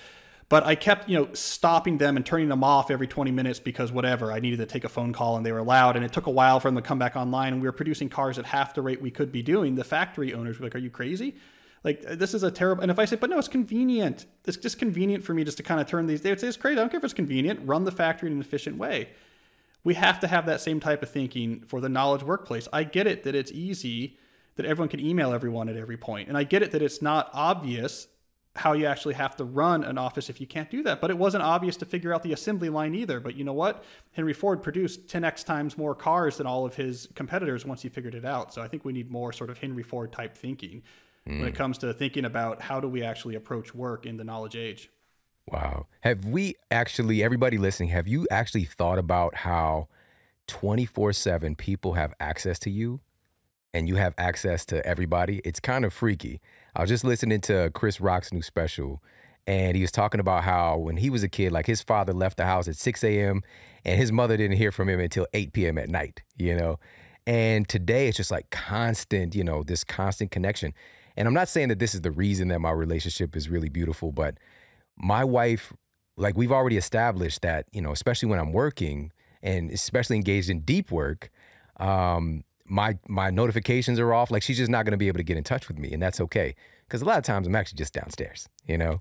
but I kept, stopping them and turning them off every 20 minutes because whatever, I needed to take a phone call and they were loud and it took a while for them to come back online and we were producing cars at half the rate we could be doing. The factory owners were like, are you crazy? Like, this is a terrible, and if I say, but no, it's convenient. It's just convenient for me just to kind of turn these, they would say, it's crazy. I don't care if it's convenient. Run the factory in an efficient way. We have to have that same type of thinking for the knowledge workplace. I get it that it's easy, that everyone can email everyone at every point. And I get it that it's not obvious how you actually have to run an office if you can't do that. But it wasn't obvious to figure out the assembly line either. But you know what? Henry Ford produced 10x times more cars than all of his competitors once he figured it out. So I think we need more sort of Henry Ford type thinking when it comes to thinking about how do we actually approach work in the knowledge age. Wow. Have we actually, everybody listening, have you actually thought about how 24/7 people have access to you and you have access to everybody? It's kind of freaky. I was just listening to Chris Rock's new special, and he was talking about how when he was a kid, like his father left the house at 6 a.m. and his mother didn't hear from him until 8 p.m. at night, And today it's just like constant, this constant connection. And I'm not saying that this is the reason that my relationship is really beautiful, but my wife, like we've already established that, especially when I'm working and especially engaged in deep work, my notifications are off. Like she's just not going to be able to get in touch with me. And that's okay. Because a lot of times I'm actually just downstairs,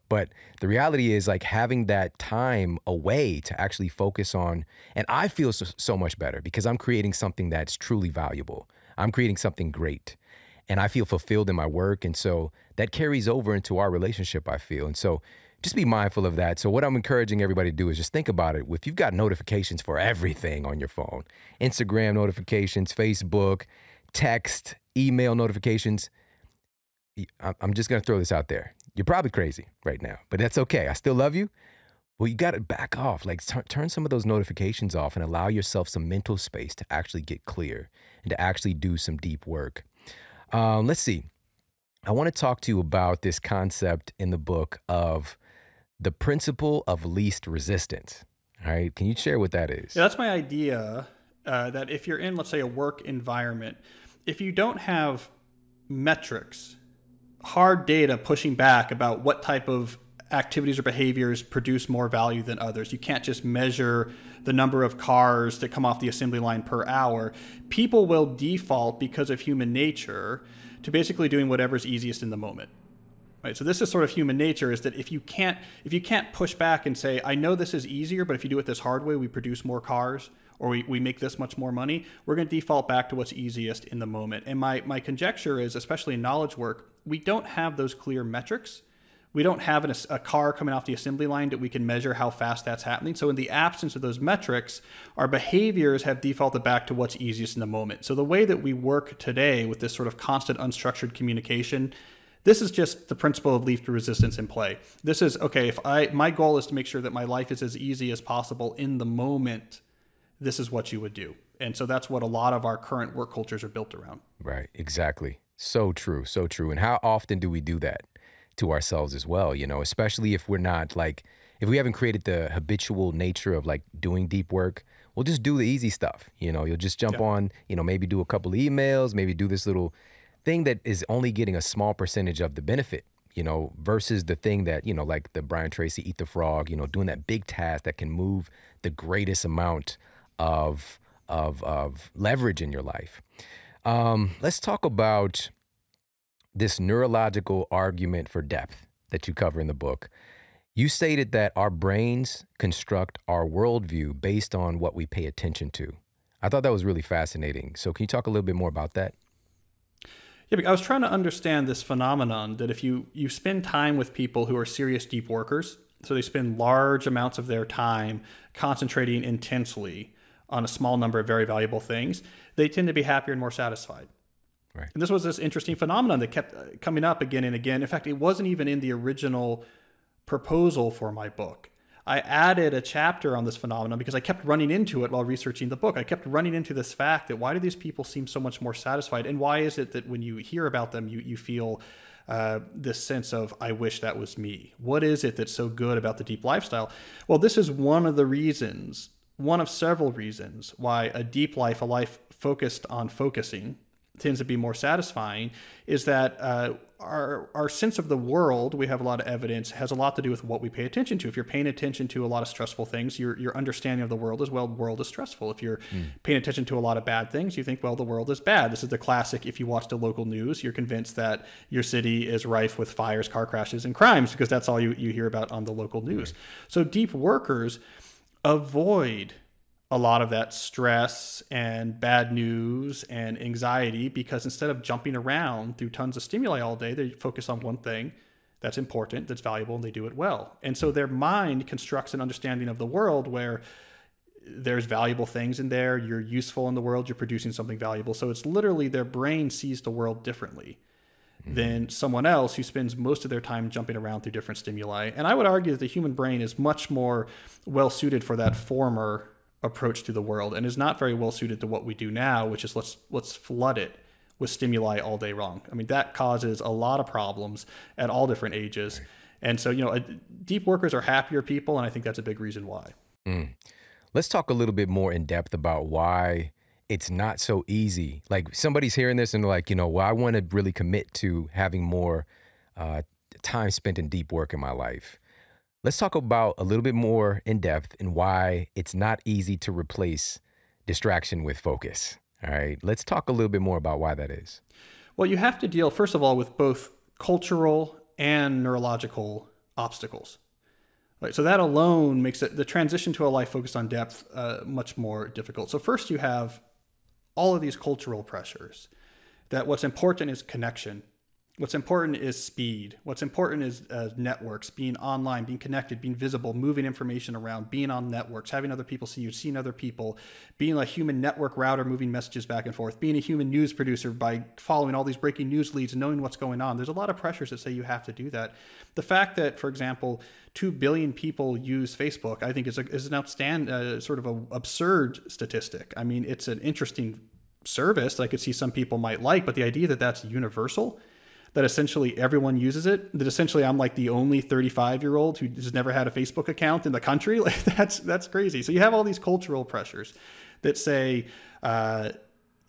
But the reality is like having that time away to actually focus on, and I feel so much better because I'm creating something that's truly valuable. I'm creating something great. And I feel fulfilled in my work. And so that carries over into our relationship, I feel. And so just be mindful of that. So what I'm encouraging everybody to do is just think about it. If you've got notifications for everything on your phone, Instagram notifications, Facebook, text, email notifications, I'm just going to throw this out there. You're probably crazy right now, but that's okay. I still love you. Well, you got to back off, like turn some of those notifications off and allow yourself some mental space to actually get clear and to actually do some deep work. Let's see. I want to talk to you about this concept in the book of the principle of least resistance. All right. Can you share what that is? Yeah, that's my idea, that if you're in, let's say, a work environment, if you don't have metrics, hard data pushing back about what type of activities or behaviors produce more value than others. You can't just measure the number of cars that come off the assembly line per hour. People will default, because of human nature, to basically doing whatever's easiest in the moment. Right? So this is sort of human nature, is that if you can't push back and say, I know this is easier, but if you do it this hard way, we produce more cars, or we make this much more money, we're going to default back to what's easiest in the moment. And my conjecture is, especially in knowledge work, we don't have those clear metrics. We don't have a car coming off the assembly line that we can measure how fast that's happening. So in the absence of those metrics, our behaviors have defaulted back to what's easiest in the moment. So the way that we work today with this sort of constant unstructured communication, this is just the principle of least resistance in play. This is, okay, if my goal is to make sure that my life is as easy as possible in the moment, this is what you would do. And so that's what a lot of our current work cultures are built around. Right, exactly. So true, so true. And how often do we do that to ourselves as well, especially if we're not if we haven't created the habitual nature of like doing deep work, we'll just do the easy stuff. You'll just jump on, maybe do a couple of emails, maybe do this little thing that is only getting a small percentage of the benefit, versus the thing that, like the Brian Tracy Eat the Frog, doing that big task that can move the greatest amount of leverage in your life. Let's talk about this neurological argument for depth that you cover in the book. You stated that our brains construct our worldview based on what we pay attention to. I thought that was really fascinating. So can you talk a little bit more about that? Yeah, I was trying to understand this phenomenon that if you spend time with people who are serious deep workers, so they spend large amounts of their time concentrating intensely on a small number of very valuable things, they tend to be happier and more satisfied. Right. And this was this interesting phenomenon that kept coming up again and again. In fact, it wasn't even in the original proposal for my book. I added a chapter on this phenomenon because I kept running into it while researching the book. I kept running into this fact that why do these people seem so much more satisfied? And why is it that when you hear about them, you feel this sense of, I wish that was me? What is it that's so good about the deep lifestyle? Well, this is one of the reasons, one of several reasons why a deep life, a life focused on focusing, tends to be more satisfying, is that our sense of the world, we have a lot of evidence, has a lot to do with what we pay attention to. If you're paying attention to a lot of stressful things, your understanding of the world is, well, the world is stressful. If you're paying attention to a lot of bad things, you think, well, the world is bad. This is the classic. If you watch the local news, you're convinced that your city is rife with fires, car crashes, and crimes, because that's all you hear about on the local news. So deep workers avoid a lot of that stress and bad news and anxiety, because instead of jumping around through tons of stimuli all day, they focus on one thing that's important, that's valuable, and they do it well. And so their mind constructs an understanding of the world where there's valuable things in there, you're useful in the world, you're producing something valuable. So it's literally their brain sees the world differently than someone else who spends most of their time jumping around through different stimuli. And I would argue that the human brain is much more well suited for that former approach to the world, and is not very well suited to what we do now, which is let's flood it with stimuli all day long. I mean, that causes a lot of problems at all different ages. And so, deep workers are happier people, and I think that's a big reason why. Let's talk a little bit more in depth about why it's not so easy. Like, somebody's hearing this and they're like, well, I want to really commit to having more time spent in deep work in my life. Let's talk about a little bit more in depth and why it's not easy to replace distraction with focus. All right. Let's talk a little bit more about why that is. Well, you have to deal, first of all, with both cultural and neurological obstacles. Right. So that alone makes the transition to a life focused on depth much more difficult. So first you have all of these cultural pressures, that what's important is connection. What's important is speed. What's important is networks, being online, being connected, being visible, moving information around, being on networks, having other people see you, seeing other people, being a human network router, moving messages back and forth, being a human news producer by following all these breaking news leads and knowing what's going on. There's a lot of pressures that say you have to do that. The fact that, for example, 2 billion people use Facebook, I think is an outstanding, sort of an absurd statistic. I mean, it's an interesting service that I could see some people might like, but the idea that that's universal, that essentially everyone uses it, that essentially I'm like the only 35-year-old who has never had a Facebook account in the country, like that's crazy. So you have all these cultural pressures that say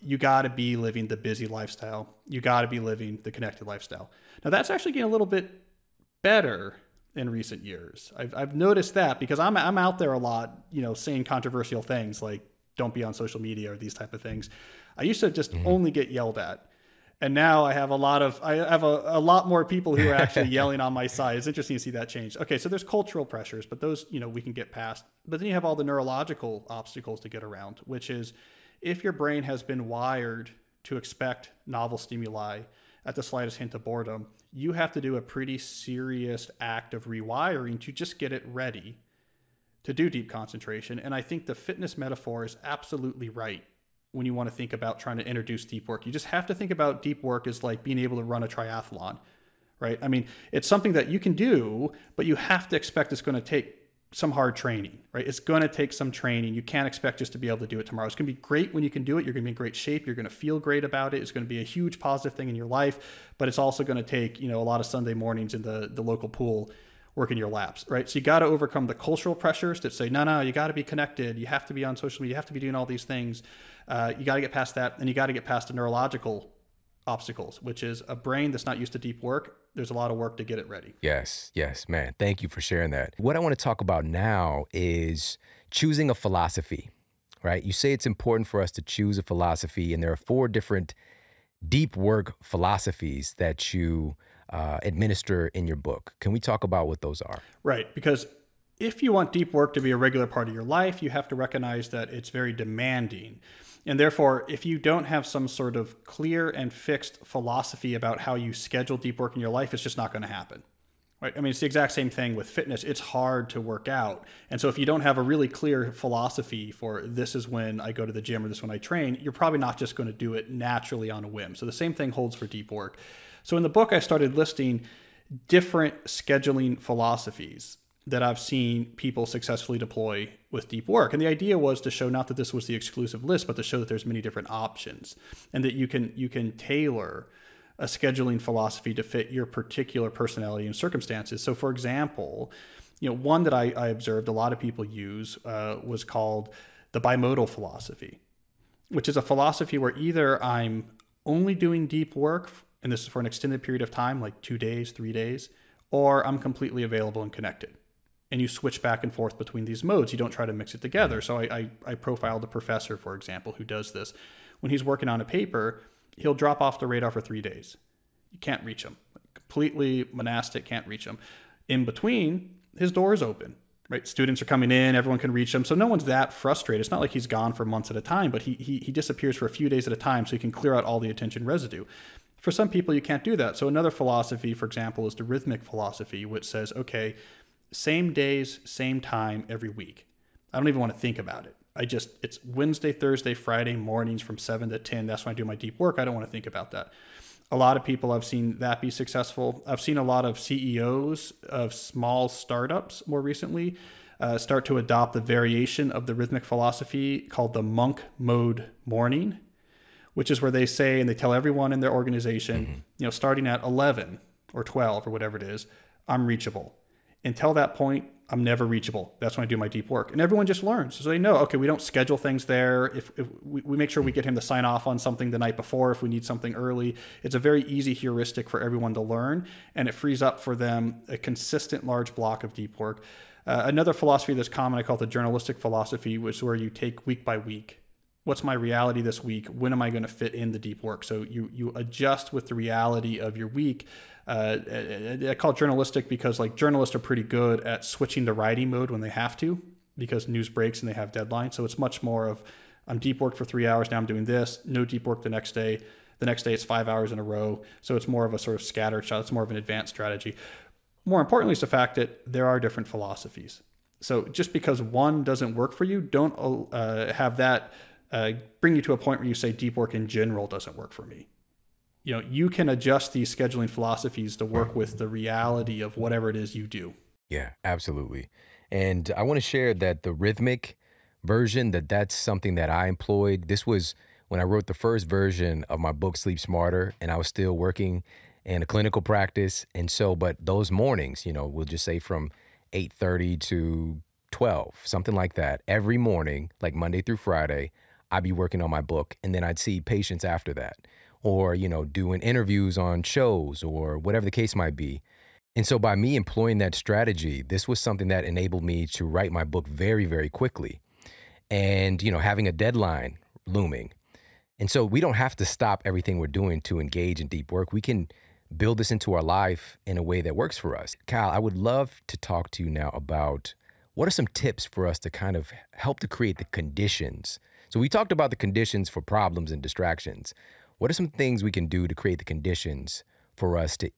you got to be living the busy lifestyle. You got to be living the connected lifestyle. Now that's actually getting a little bit better in recent years. I've noticed that because I'm out there a lot, saying controversial things like don't be on social media or these type of things. I used to just only get yelled at. And now I have a lot more people who are actually yelling on my side. It's interesting to see that change. Okay, so there's cultural pressures, but those, we can get past. But then you have all the neurological obstacles to get around, which is if your brain has been wired to expect novel stimuli at the slightest hint of boredom, you have to do a pretty serious act of rewiring to just get it ready to do deep concentration. And I think the fitness metaphor is absolutely right. When you want to think about trying to introduce deep work, you just have to think about deep work as like being able to run a triathlon, right? I mean, it's something that you can do, but you have to expect it's going to take some hard training, right? It's going to take some training. You can't expect just to be able to do it tomorrow. It's going to be great when you can do it. You're going to be in great shape. You're going to feel great about it. It's going to be a huge positive thing in your life, but it's also going to take, a lot of Sunday mornings in the local pool working your laps, right? So you got to overcome the cultural pressures that say, no, you got to be connected. You have to be on social media. You have to be doing all these things. You got to get past that. And you got to get past the neurological obstacles, which is a brain that's not used to deep work. There's a lot of work to get it ready. Yes, man. Thank you for sharing that. What I want to talk about now is choosing a philosophy, right? You say it's important for us to choose a philosophy, and there are 4 different deep work philosophies that you administer in your book. Can we talk about what those are? Right, because if you want deep work to be a regular part of your life, you have to recognize that it's very demanding. And therefore, if you don't have some sort of clear and fixed philosophy about how you schedule deep work in your life, it's just not going to happen. Right? I mean, it's the exact same thing with fitness. It's hard to work out. And so if you don't have a really clear philosophy for this is when I go to the gym or this is when I train, you're probably not just going to do it naturally on a whim. So the same thing holds for deep work. So in the book, I started listing different scheduling philosophies that I've seen people successfully deploy with deep work. And the idea was to show not that this was the exclusive list, but to show that there's many different options and that you can tailor a scheduling philosophy to fit your particular personality and circumstances. So for example, one that I observed a lot of people use was called the bimodal philosophy, which is a philosophy where either I'm only doing deep work, and this is for an extended period of time, like 2 days, 3 days, or I'm completely available and connected. And you switch back and forth between these modes. You don't try to mix it together. So I profiled a professor, for example, who does this. When he's working on a paper, he'll drop off the radar for 3 days. You can't reach him. Completely monastic, can't reach him. In between, his door is open, right? Students are coming in, everyone can reach him. So no one's that frustrated. It's not like he's gone for months at a time, but he disappears for a few days at a time so he can clear out all the attention residue. For some people, you can't do that. So another philosophy, for example, is the rhythmic philosophy, which says, okay, same days, same time every week. I don't even want to think about it. It's Wednesday, Thursday, Friday mornings from 7 to 10. That's when I do my deep work. I don't want to think about that. A lot of people, I've seen that be successful. I've seen a lot of CEOs of small startups more recently start to adopt the variation of the rhythmic philosophy called the monk mode morning, which is where they say, and they tell everyone in their organization, starting at 11 or 12 or whatever it is, I'm reachable. Until that point, I'm never reachable. That's when I do my deep work. And everyone just learns. So they know, okay, we don't schedule things there. If we make sure we get him to sign off on something the night before if we need something early. It's a very easy heuristic for everyone to learn, and it frees up for them a consistent large block of deep work. Another philosophy that's common, I call it the journalistic philosophy, which is where you take week by week. What's my reality this week? When am I going to fit in the deep work? So you adjust with the reality of your week. I call it journalistic because journalists are pretty good at switching to writing mode when they have to, because news breaks and they have deadlines. So it's much more of, I'm deep work for 3 hours. Now I'm doing this, no deep work the next day. The next day it's 5 hours in a row. So it's more of a sort of scattered shot. It's more of an advanced strategy. More importantly is the fact that there are different philosophies. So just because one doesn't work for you, don't have that bring you to a point where you say deep work in general doesn't work for me. You can adjust these scheduling philosophies to work with the reality of whatever it is you do. Yeah, absolutely. And I want to share that the rhythmic version, that's something that I employed. This was when I wrote the first version of my book, Sleep Smarter, and I was still working in a clinical practice. And so, but those mornings, we'll just say from 8:30 to 12, something like that, every morning, like Monday through Friday, I'd be working on my book, and then I'd see patients after that, or, doing interviews on shows or whatever the case might be. And so by me employing that strategy, this was something that enabled me to write my book very, very quickly and, having a deadline looming. And so we don't have to stop everything we're doing to engage in deep work. We can build this into our life in a way that works for us. Kyle, I would love to talk to you now about what are some tips for us to kind of help to create the conditions. So we talked about the conditions for problems and distractions. What are some things we can do to create the conditions for us to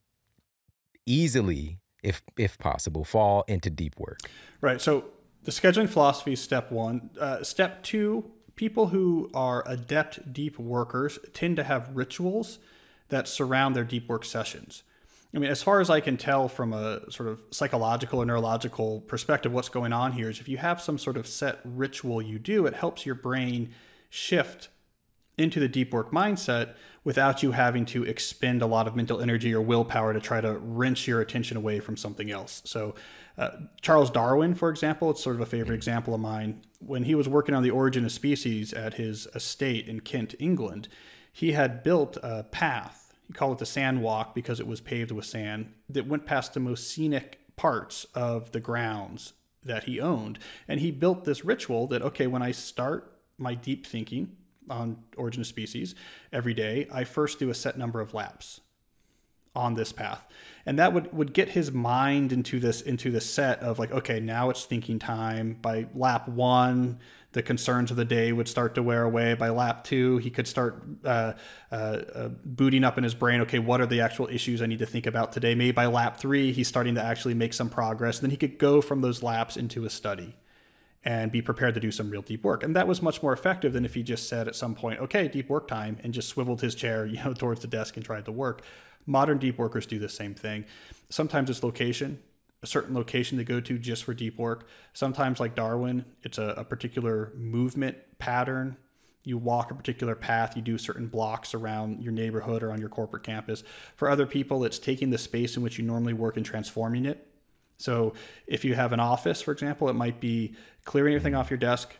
easily, if possible, fall into deep work? Right. So the scheduling philosophy is step one. Step two, people who are adept deep workers tend to have rituals that surround their deep work sessions. I mean, as far as I can tell from a sort of psychological or neurological perspective, what's going on here is if you have some sort of set ritual you do, it helps your brain shift into the deep work mindset without you having to expend a lot of mental energy or willpower to try to wrench your attention away from something else. So Charles Darwin, for example, it's sort of a favorite example of mine. When he was working on the origin of species at his estate in Kent, England, he had built a path. He called it the sand walk because it was paved with sand that went past the most scenic parts of the grounds that he owned. And he built this ritual that, okay, when I start my deep thinking on origin of species every day, I first do a set number of laps on this path. And that would get his mind into this set of like, okay, now it's thinking time. By lap 1, the concerns of the day would start to wear away. By lap 2, he could start booting up in his brain, okay, what are the actual issues I need to think about today? Maybe by lap 3, he's starting to actually make some progress. Then he could go from those laps into a study and be prepared to do some real deep work. And that was much more effective than if he just said at some point, okay, deep work time, and just swiveled his chair, towards the desk and tried to work. Modern deep workers do the same thing. Sometimes it's location. a certain location to go to just for deep work. Sometimes, like Darwin, it's a particular movement pattern. You walk a particular path, you do certain blocks around your neighborhood or on your corporate campus. For other people, it's taking the space in which you normally work and transforming it. So if you have an office, for example, it might be clearing everything off your desk,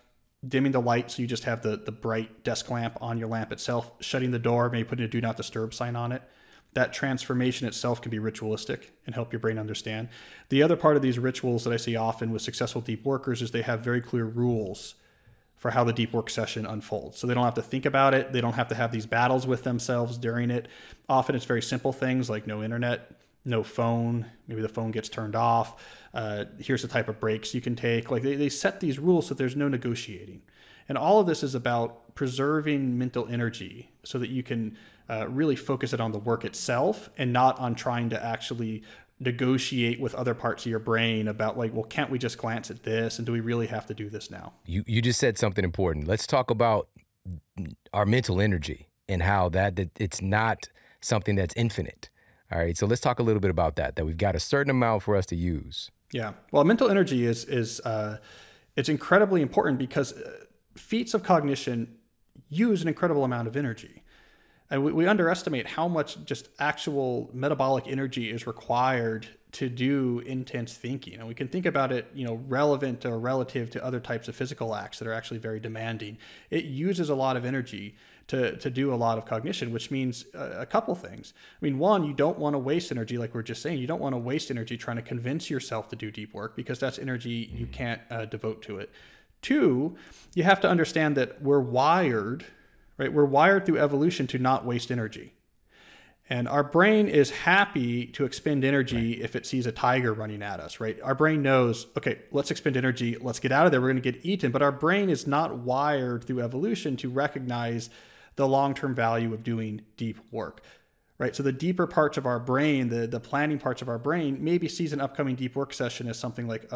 dimming the light so you just have the bright desk lamp on your lamp itself, shutting the door, maybe putting a do not disturb sign on it. That transformation itself can be ritualistic and help your brain understand. The other part of these rituals that I see often with successful deep workers is they have very clear rules for how the deep work session unfolds. So they don't have to think about it. They don't have to have these battles with themselves during it. Often it's very simple things like no internet, no phone, maybe the phone gets turned off. Here's the type of breaks you can take. Like they set these rules so there's no negotiating. And all of this is about preserving mental energy so that you can really focus it on the work itself and not on trying to actually negotiate with other parts of your brain about like, well, can't we just glance at this? And do we really have to do this now? You just said something important. Let's talk about our mental energy and how that it's not something that's infinite. All right. So let's talk a little bit about that we've got a certain amount for us to use. Yeah. Well, mental energy is it's incredibly important because feats of cognition use an incredible amount of energy. And we underestimate how much just actual metabolic energy is required to do intense thinking. And we can think about it, relevant or relative to other types of physical acts that are actually very demanding. It uses a lot of energy to do a lot of cognition, which means a couple things. I mean, one, you don't want to waste energy, like we're just saying. You don't want to waste energy trying to convince yourself to do deep work because that's energy you can't devote to it. Two, you have to understand that we're wired, right? We're wired through evolution to not waste energy. And our brain is happy to expend energy if it sees a tiger running at us, right? Our brain knows, okay, let's expend energy. Let's get out of there. We're going to get eaten. But our brain is not wired through evolution to recognize the long-term value of doing deep work, right? So the deeper parts of our brain, the planning parts of our brain, maybe sees an upcoming deep work session as something like,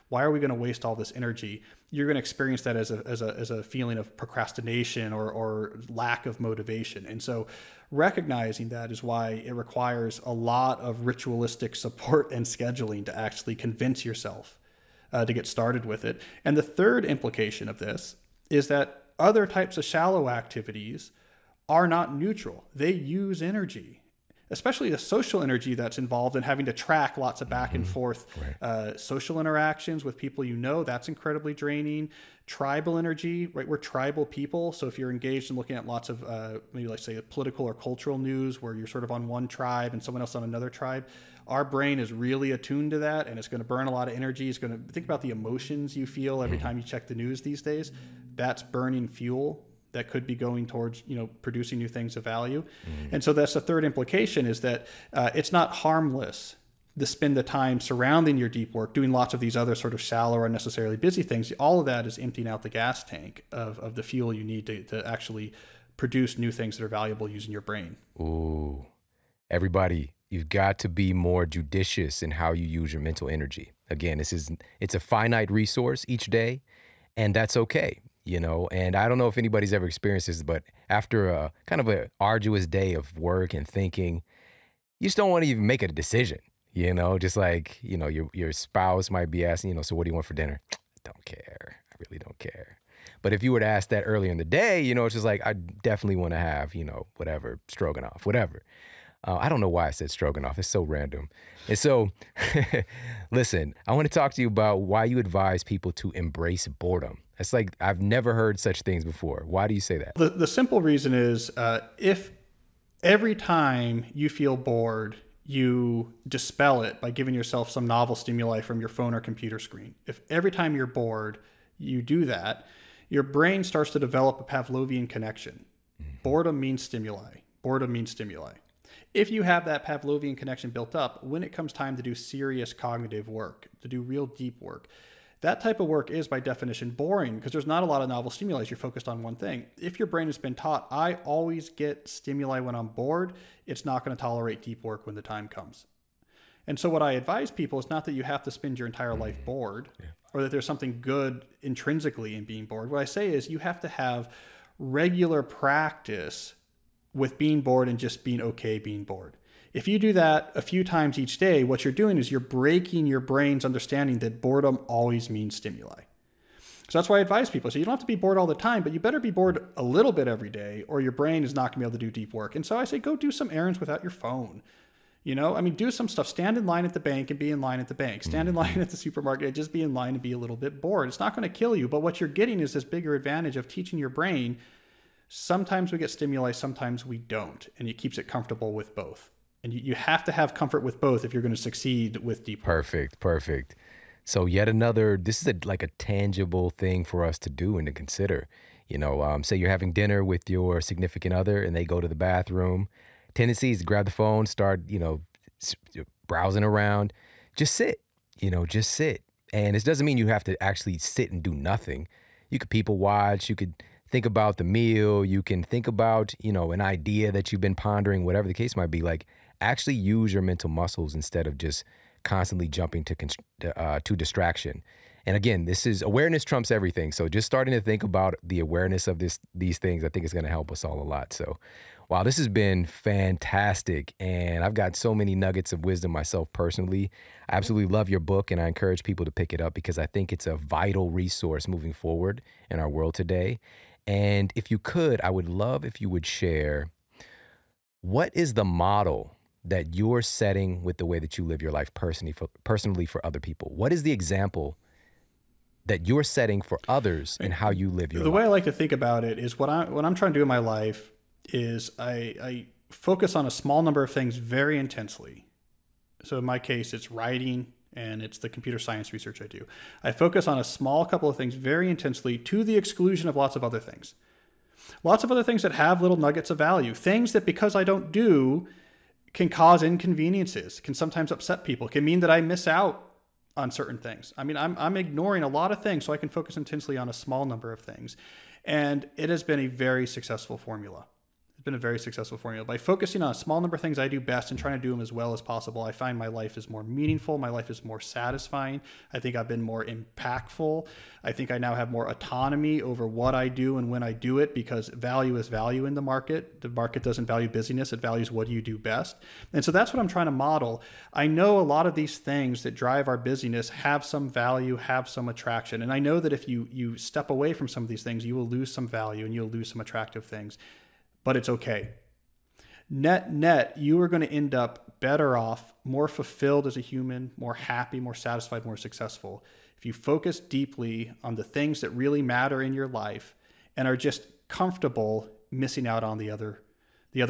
why are we going to waste all this energy? You're going to experience that as a feeling of procrastination or lack of motivation. And so recognizing that is why it requires a lot of ritualistic support and scheduling to actually convince yourself to get started with it. And the third implication of this is that other types of shallow activities are not neutral. They use energy, especially the social energy that's involved in having to track lots of back and forth social interactions with people that's incredibly draining. Tribal energy, right? We're tribal people. So if you're engaged in looking at lots of maybe let's say political or cultural news where you're sort of on one tribe and someone else on another tribe, our brain is really attuned to that and it's going to burn a lot of energy. It's going to think about the emotions you feel every time you check the news these days. That's burning fuel that could be going towards, producing new things of value. And so that's the third implication is that it's not harmless to spend the time surrounding your deep work, doing lots of these other sort of shallow or unnecessarily busy things. All of that is emptying out the gas tank of the fuel you need to actually produce new things that are valuable using your brain. Ooh, everybody, you've got to be more judicious in how you use your mental energy. Again, it's a finite resource each day, and that's okay. And I don't know if anybody's ever experienced this, but after a kind of an arduous day of work and thinking, you just don't want to even make a decision, just like, your spouse might be asking, so what do you want for dinner? I don't care. I really don't care. But if you were to ask that earlier in the day, it's just like, I definitely want to have, whatever, stroganoff, whatever. I don't know why I said stroganoff. It's so random. And so, listen, I want to talk to you about why you advise people to embrace boredom. It's like, I've never heard such things before. Why do you say that? The simple reason is if every time you feel bored, you dispel it by giving yourself some novel stimuli from your phone or computer screen. If every time you're bored, you do that, your brain starts to develop a Pavlovian connection. Boredom means stimuli. Boredom means stimuli. If you have that Pavlovian connection built up, when it comes time to do serious cognitive work, to do real deep work, that type of work is by definition boring because there's not a lot of novel stimuli. You're focused on one thing. If your brain has been taught, I always get stimuli when I'm bored, it's not going to tolerate deep work when the time comes. And so what I advise people is not that you have to spend your entire life bored or that there's something good intrinsically in being bored. What I say is you have to have regular practice with being bored and just being okay being bored. If you do that a few times each day, what you're doing is you're breaking your brain's understanding that boredom always means stimuli. So that's why I advise people. So you don't have to be bored all the time, but you better be bored a little bit every day, or your brain is not going to be able to do deep work. And so I say, go do some errands without your phone. You know, I mean, do some stuff. Stand in line at the bank and be in line at the bank. Stand in line at the supermarket and just be in line and be a little bit bored. It's not going to kill you, but what you're getting is this bigger advantage of teaching your brain. Sometimes we get stimuli, sometimes we don't, and it keeps it comfortable with both. And you have to have comfort with both if you're going to succeed with deep work. Perfect, perfect. So yet another, this is like a tangible thing for us to do and to consider. You know, say you're having dinner with your significant other and they go to the bathroom. Tendency is to grab the phone, start, you know, browsing around. Just sit, you know, just sit. And it doesn't mean you have to actually sit and do nothing. You could people watch, you could think about the meal, you can think about, you know, an idea that you've been pondering, whatever the case might be. Like, actually use your mental muscles instead of just constantly jumping to distraction. And again, this is awareness trumps everything. So just starting to think about the awareness of these things, I think is going to help us all a lot. So, wow, this has been fantastic. And I've got so many nuggets of wisdom myself personally. I absolutely love your book, and I encourage people to pick it up because I think it's a vital resource moving forward in our world today. And if you could, I would love if you would share, what is the model that you're setting with the way that you live your life personally for other people? What is the example that you're setting for others and how you live your life? The way I like to think about it is what I'm trying to do in my life is I focus on a small number of things very intensely. So in my case, it's writing and it's the computer science research I do. I focus on a small couple of things very intensely to the exclusion of lots of other things. Lots of other things that have little nuggets of value. Things that because I don't do can cause inconveniences, can sometimes upset people, can mean that I miss out on certain things. I mean, I'm ignoring a lot of things so I can focus intensely on a small number of things. And it has been a very successful formula. It's been a very successful formula. By focusing on a small number of things I do best and trying to do them as well as possible, I find my life is more meaningful. My life is more satisfying. I think I've been more impactful. I think I now have more autonomy over what I do and when I do it, because value is value in the market. The market doesn't value busyness. It values what do you do best. And so that's what I'm trying to model. I know a lot of these things that drive our busyness have some value, have some attraction. And I know that if you step away from some of these things, you will lose some value and you'll lose some attractive things. But it's okay. Net, you are going to end up better off, more fulfilled as a human, more happy, more satisfied, more successful if you focus deeply on the things that really matter in your life and are just comfortable missing out on the other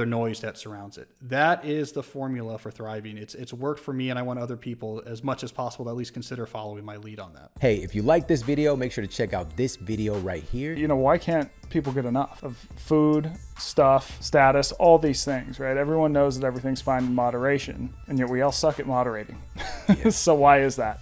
noise that surrounds it. That is the formula for thriving. It's worked for me, and I want other people as much as possible to at least consider following my lead on that. Hey, if you like this video, make sure to check out this video right here. You know, why can't people get enough of food, stuff, status, all these things, right? Everyone knows that everything's fine in moderation, and yet we all suck at moderating. Yeah. So why is that?